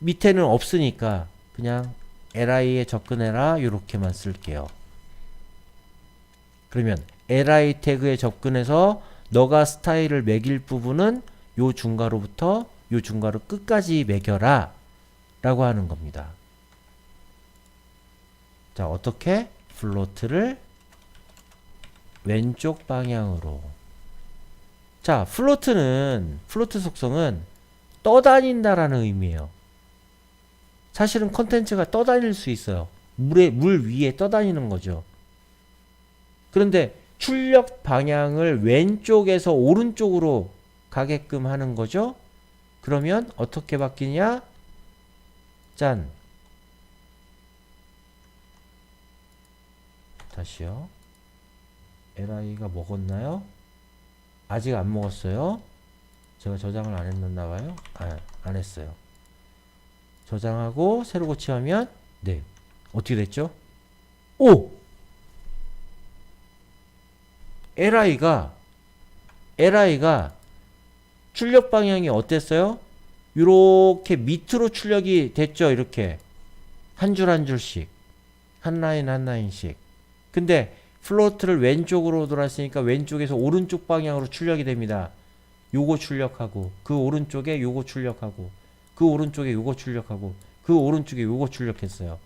밑에는 없으니까 그냥 li에 접근해라 요렇게만 쓸게요. 그러면 li 태그에 접근해서 너가 스타일을 매길 부분은 요 중괄호부터 요 중괄호 끝까지 매겨라 라고 하는 겁니다. 자, 어떻게? 플로트를 왼쪽 방향으로. 자, 플로트 속성은 떠다닌다라는 의미예요. 사실은 컨텐츠가 떠다닐 수 있어요. 물 위에 떠다니는 거죠. 그런데 출력 방향을 왼쪽에서 오른쪽으로 가게끔 하는 거죠. 그러면 어떻게 바뀌냐? 짠. 다시요. li가 먹었나요? 아직 안 먹었어요. 제가 저장을 안 했나 봐요. 안 했어요. 저장하고 새로 고치하면 네. 어떻게 됐죠? 오! li가 출력 방향이 어땠어요? 이렇게 밑으로 출력이 됐죠. 이렇게 한 줄 한 줄씩, 한 라인 한 라인씩. 근데 플로트를 왼쪽으로 돌았으니까 왼쪽에서 오른쪽 방향으로 출력이 됩니다. 요거 출력하고 그 오른쪽에 요거 출력하고 그 오른쪽에 요거 출력하고 그 오른쪽에 요거 출력했어요.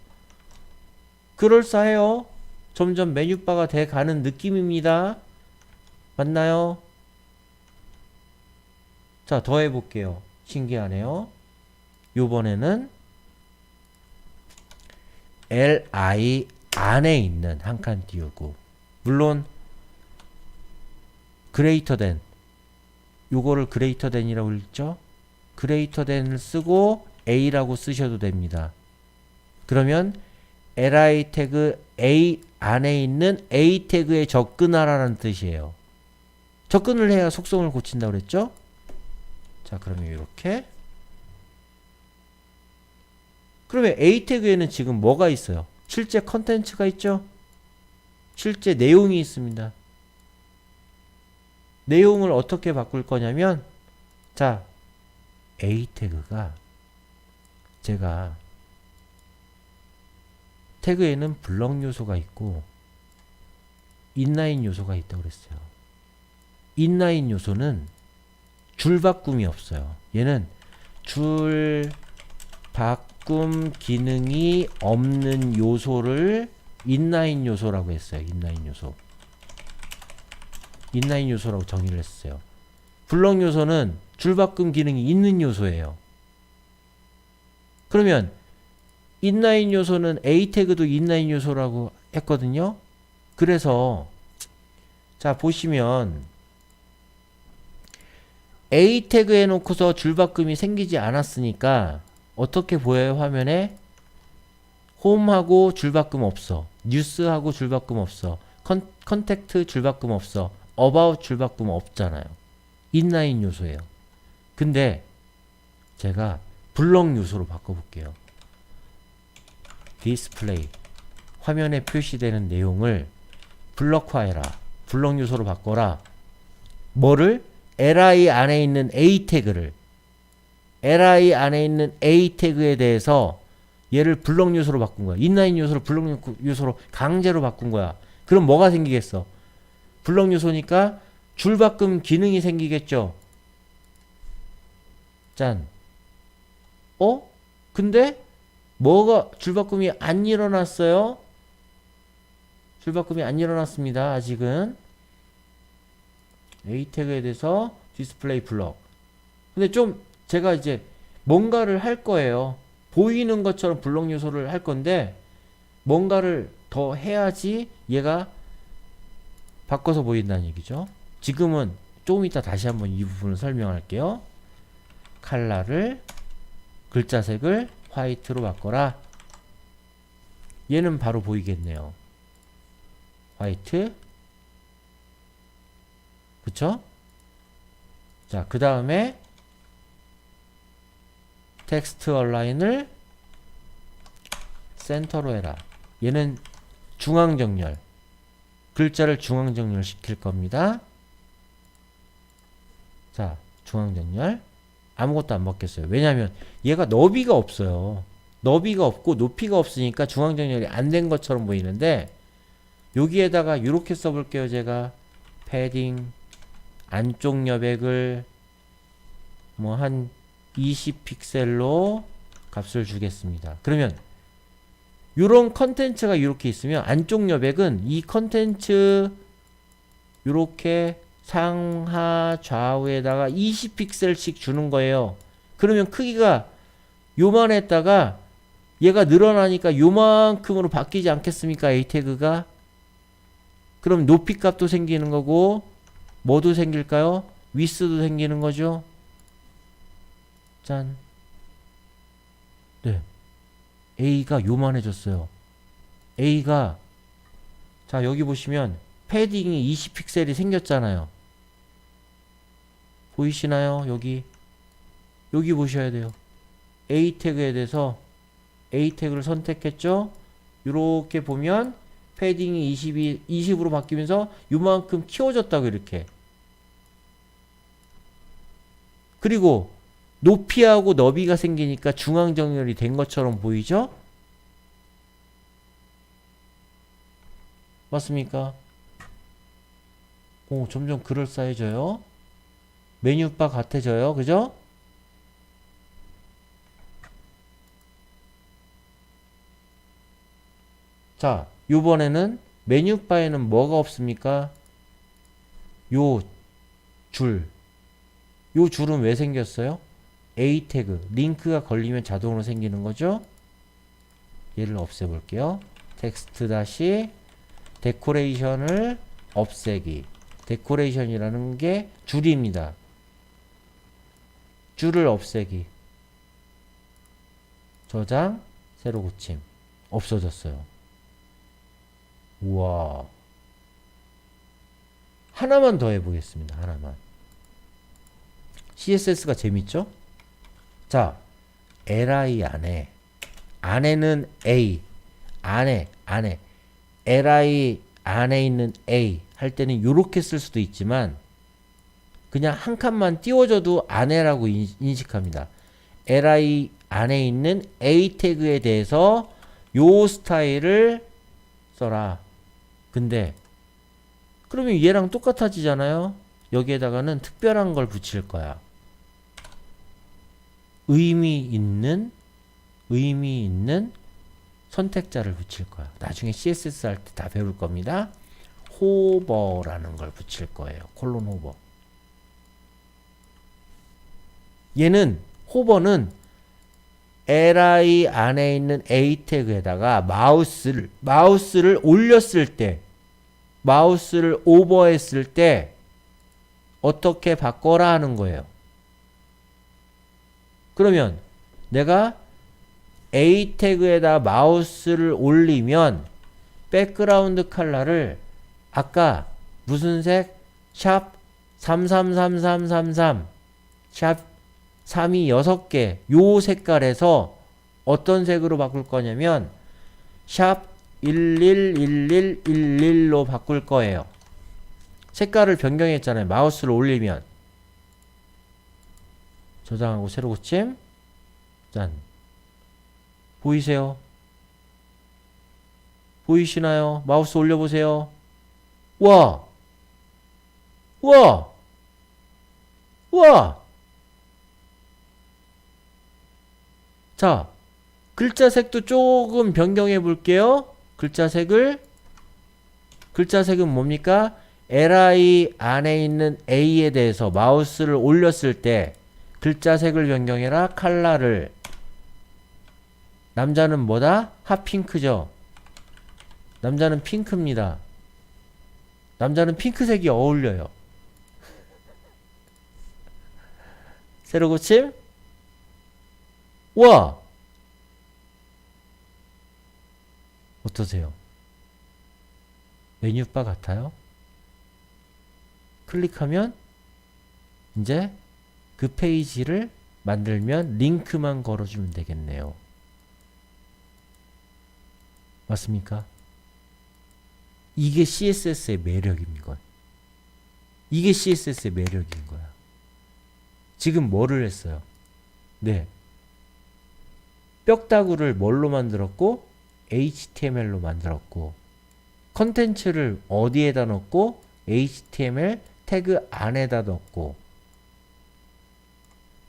그럴싸해요. 점점 메뉴바가 돼 가는 느낌입니다. 맞나요? 자, 더 해볼게요. 신기하네요. 요번에는 li 안에 있는 한 칸 띄우고, 물론 greater than, 요거를 greater than이라고 읽죠. greater than을 쓰고 a라고 쓰셔도 됩니다. 그러면 li 태그 a 안에 있는 a 태그에 접근하라는 뜻이에요. 접근을 해야 속성을 고친다고 그랬죠. 자, 그러면 이렇게. 그러면 a 태그에는 지금 뭐가 있어요? 실제 컨텐츠가 있죠? 실제 내용이 있습니다. 내용을 어떻게 바꿀 거냐면, 자, a 태그가 제가 태그에는 블럭 요소가 있고 인라인 요소가 있다고 그랬어요. 인라인 요소는 줄 바꿈이 없어요. 얘는 줄 바꿈 기능이 없는 요소를 인라인 요소라고 했어요. 인라인 요소. 인라인 요소라고 정의를 했어요. 블럭 요소는 줄 바꿈 기능이 있는 요소예요. 그러면 인라인 요소는 A 태그도 인라인 요소라고 했거든요. 그래서 자, 보시면 A 태그 해놓고서 줄바꿈이 생기지 않았으니까 어떻게 보여요? 화면에 홈하고 줄바꿈 없어, 뉴스하고 줄바꿈 없어, 컨택트 줄바꿈 없어, 어바웃 줄바꿈 없잖아요. 인라인 요소예요. 근데 제가 블럭 요소로 바꿔볼게요. 디스플레이, 화면에 표시되는 내용을 블럭화해라, 블럭 요소로 바꿔라. 뭐를? li 안에 있는 a 태그를, li 안에 있는 a 태그에 대해서 얘를 블럭 요소로 바꾼 거야. 인라인 요소를 블럭 요소로 강제로 바꾼 거야. 그럼 뭐가 생기겠어? 블럭 요소니까 줄바꿈 기능이 생기겠죠. 짠. 근데 뭐가 줄바꿈이 안 일어났어요? 줄바꿈이 안 일어났습니다. 아직은. A 태그에 대해서 디스플레이 블럭. 근데 좀 제가 이제 뭔가를 할 거예요. 보이는 것처럼 블럭 요소를 할 건데 뭔가를 더 해야지 얘가 바꿔서 보인다는 얘기죠. 지금은 조금 이따 다시 한번 이 부분을 설명할게요. 컬러를, 글자색을 화이트로 바꿔라. 얘는 바로 보이겠네요. 화이트. 그쵸? 자, 그 다음에 텍스트 얼라인을 센터로 해라. 얘는 중앙 정렬. 글자를 중앙 정렬 시킬 겁니다. 자, 중앙 정렬. 아무것도 안 바뀌었어요. 왜냐하면 얘가 너비가 없어요. 너비가 없고 높이가 없으니까 중앙 정렬이 안 된 것처럼 보이는데, 여기에다가 이렇게 써볼게요. 제가 패딩 안쪽 여백을 뭐 한 20픽셀로 값을 주겠습니다. 그러면 요런 컨텐츠가 이렇게 있으면 안쪽 여백은 이 컨텐츠 요렇게 상하 좌우에다가 20픽셀씩 주는 거예요. 그러면 크기가 요만했다가 얘가 늘어나니까 요만큼으로 바뀌지 않겠습니까? A 태그가. 그럼 높이 값도 생기는 거고 뭐도 생길까요? 위스도 생기는 거죠. 짠. 네. A가 요만해졌어요. A가 자 여기 보시면 패딩이 20픽셀이 생겼잖아요. 보이시나요? 여기 보셔야 돼요. A 태그에 대해서 A 태그를 선택했죠? 이렇게 보면 패딩이 20으로 바뀌면서 요만큼 키워졌다고 이렇게. 그리고 높이하고 너비가 생기니까 중앙 정렬이 된 것처럼 보이죠? 맞습니까? 오, 점점 그럴싸해져요. 메뉴바 같아져요. 그죠? 자, 요번에는 메뉴바에는 뭐가 없습니까? 요 줄은 왜 생겼어요? A 태그, 링크가 걸리면 자동으로 생기는 거죠? 얘를 없애볼게요. 텍스트 다시 데코레이션을 없애기. 데코레이션이라는 게 줄입니다. 줄을 없애기. 저장, 새로 고침. 없어졌어요. 우와. 하나만 더 해보겠습니다. 하나만. CSS가 재밌죠? 자, li 안에는 A, 안에, li 안에 있는 A 할 때는 요렇게 쓸 수도 있지만 그냥 한 칸만 띄워줘도 안에라고 인식합니다. li 안에 있는 A 태그에 대해서 요 스타일을 써라. 근데 그러면 얘랑 똑같아지잖아요. 여기에다가는 특별한 걸 붙일 거야. 의미 있는 선택자를 붙일 거야. 나중에 CSS 할 때 다 배울 겁니다. 호버라는 걸 붙일 거예요. 콜론 호버. 얘는 호버는 li 안에 있는 A 태그에다가 마우스를 올렸을 때, 마우스를 오버했을 때 어떻게 바꿔라 하는 거예요. 그러면 내가 A 태그에다 마우스를 올리면 백그라운드 컬러를 아까 무슨 색? 샵 333333 샵 3이 6개 요 색깔에서 어떤 색으로 바꿀 거냐면 샵 111111로 바꿀 거예요. 색깔을 변경했잖아요. 마우스를 올리면. 저장하고 새로 고침. 짠. 보이세요? 보이시나요? 마우스 올려보세요. 와! 와! 와! 자, 글자색도 조금 변경해 볼게요. 글자색은 뭡니까? li 안에 있는 A에 대해서 마우스를 올렸을 때 글자색을 변경해라. 컬러를. 남자는 뭐다? 핫핑크죠. 남자는 핑크입니다. 남자는 핑크색이 어울려요. 새로 고침? 와! 어떠세요? 메뉴바 같아요? 클릭하면 이제 그 페이지를 만들면 링크만 걸어주면 되겠네요. 맞습니까? 이게 CSS의 매력입니다. 이게 CSS의 매력인 거야. 지금 뭐를 했어요? 네. 뼈다구를 뭘로 만들었고 HTML로 만들었고 컨텐츠를 어디에다 넣고 HTML 태그 안에다 넣고,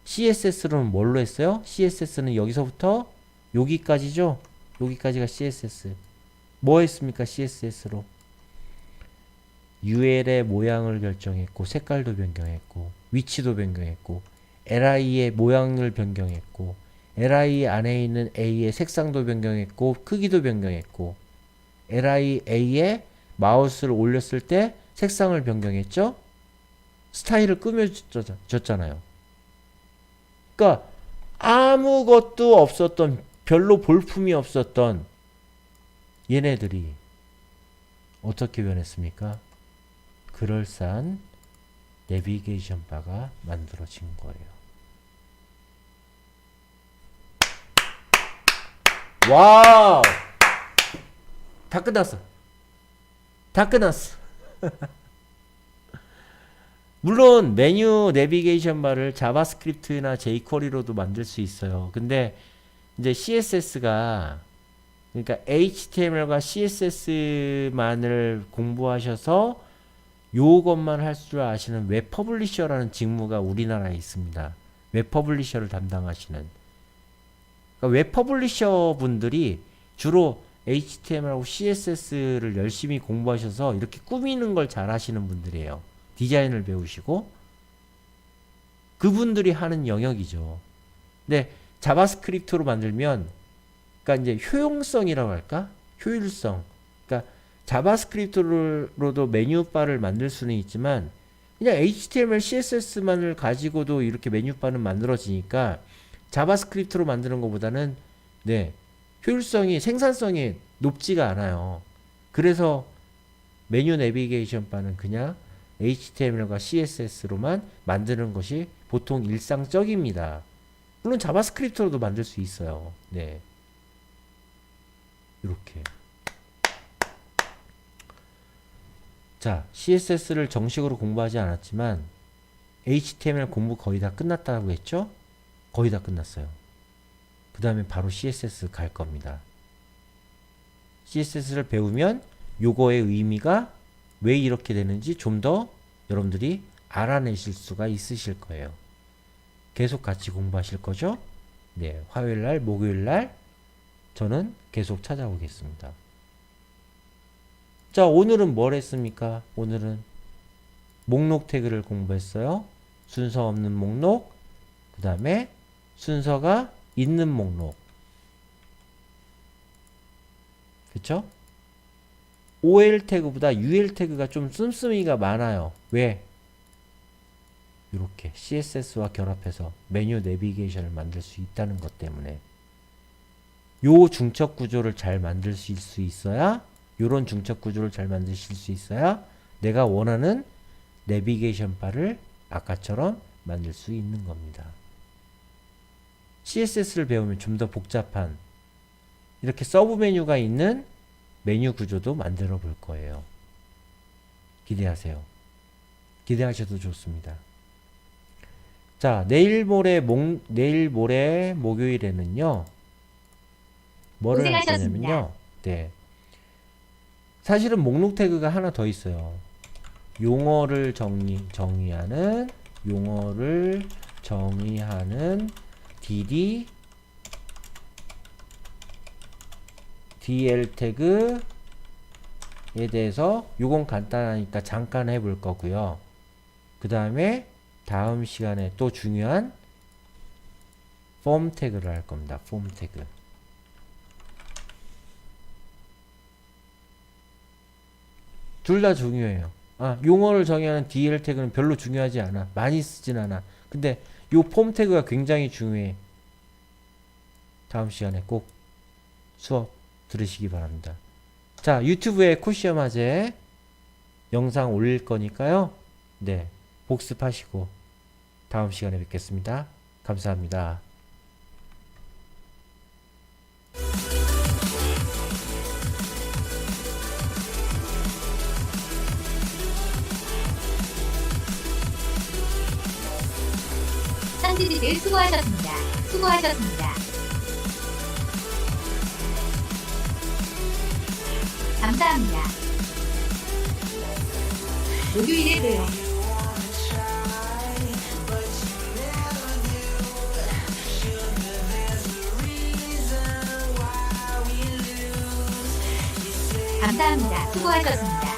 CSS로는 뭘로 했어요? CSS는 여기서부터 여기까지죠? 여기까지가 CSS. 뭐 했습니까? CSS로. UL의 모양을 결정했고, 색깔도 변경했고, 위치도 변경했고, LI의 모양을 변경했고, LI 안에 있는 A의 색상도 변경했고, 크기도 변경했고, LIA에 마우스를 올렸을 때 색상을 변경했죠? 스타일을 꾸며줬잖아요. 그러니까 아무것도 없었던, 별로 볼품이 없었던 얘네들이 어떻게 변했습니까? 그럴싸한 내비게이션 바가 만들어진 거예요. 와우! 다 끝났어. 다 끝났어. 물론 메뉴 내비게이션 바를 자바스크립트나 jQuery로도 만들 수 있어요. 근데 이제 CSS가, 그러니까 HTML과 CSS만을 공부하셔서 요것만 할 줄 아시는 웹 퍼블리셔라는 직무가 우리나라에 있습니다. 웹 퍼블리셔를 담당하시는. 그러니까 웹 퍼블리셔 분들이 주로 HTML하고 CSS를 열심히 공부하셔서 이렇게 꾸미는 걸 잘 하시는 분들이에요. 디자인을 배우시고. 그분들이 하는 영역이죠. 근데 자바스크립트로 만들면, 그러니까 이제 효용성이라고 할까? 효율성. 그러니까 자바스크립트로도 메뉴바를 만들 수는 있지만 그냥 HTML, CSS만을 가지고도 이렇게 메뉴바는 만들어지니까 자바스크립트로 만드는 것보다는 효율성이, 생산성이 높지가 않아요. 그래서 메뉴 내비게이션 바는 그냥 HTML과 CSS로만 만드는 것이 보통 일상적입니다. 물론 자바스크립트로도 만들 수 있어요. 이렇게. 자, CSS를 정식으로 공부하지 않았지만 HTML 공부 거의 다 끝났다고 했죠? 거의 다 끝났어요. 그 다음에 바로 CSS 갈 겁니다. CSS를 배우면 요거의 의미가 왜 이렇게 되는지 좀 더 여러분들이 알아내실 수가 있으실 거예요. 계속 같이 공부하실 거죠? 화요일날, 목요일날 저는 계속 찾아오겠습니다. 자, 오늘은 뭘 했습니까? 오늘은 목록 태그를 공부했어요. 순서 없는 목록, 그 다음에 순서가 있는 목록. 그쵸? OL 태그보다 UL 태그가 좀 씀씀이가 많아요. 왜? 이렇게 CSS와 결합해서 메뉴 내비게이션을 만들 수 있다는 것 때문에. 요 중첩 구조를 잘 만드실 수 있어야, 요런 중첩 구조를 잘 만드실 수 있어야 내가 원하는 내비게이션 바를 아까처럼 만들 수 있는 겁니다. CSS를 배우면 좀 더 복잡한 이렇게 서브 메뉴가 있는 메뉴 구조도 만들어 볼 거예요. 기대하세요. 기대하셔도 좋습니다. 자, 내일 모레 목요일에는요. 뭐를 할 거냐면요. 사실은 목록 태그가 하나 더 있어요. 용어를 정의하는 DL 태그에 대해서 요건 간단하니까 잠깐 해볼 거고요. 그 다음에 다음 시간에 또 중요한 폼 태그를 할 겁니다. 폼 태그. 둘 다 중요해요. 용어를 정의하는 DL 태그는 별로 중요하지 않아. 많이 쓰진 않아. 근데 요 폼 태그가 굉장히 중요해. 다음 시간에 꼭 수업 들으시기 바랍니다. 자, 유튜브에 코시엄 화제 영상 올릴 거니까요. 복습하시고 다음 시간에 뵙겠습니다. 감사합니다. 선지지들 수고하셨습니다. 수고하셨습니다. 감사합니다. 목요일에 봬요. 감사합니다. 수고하셨습니다.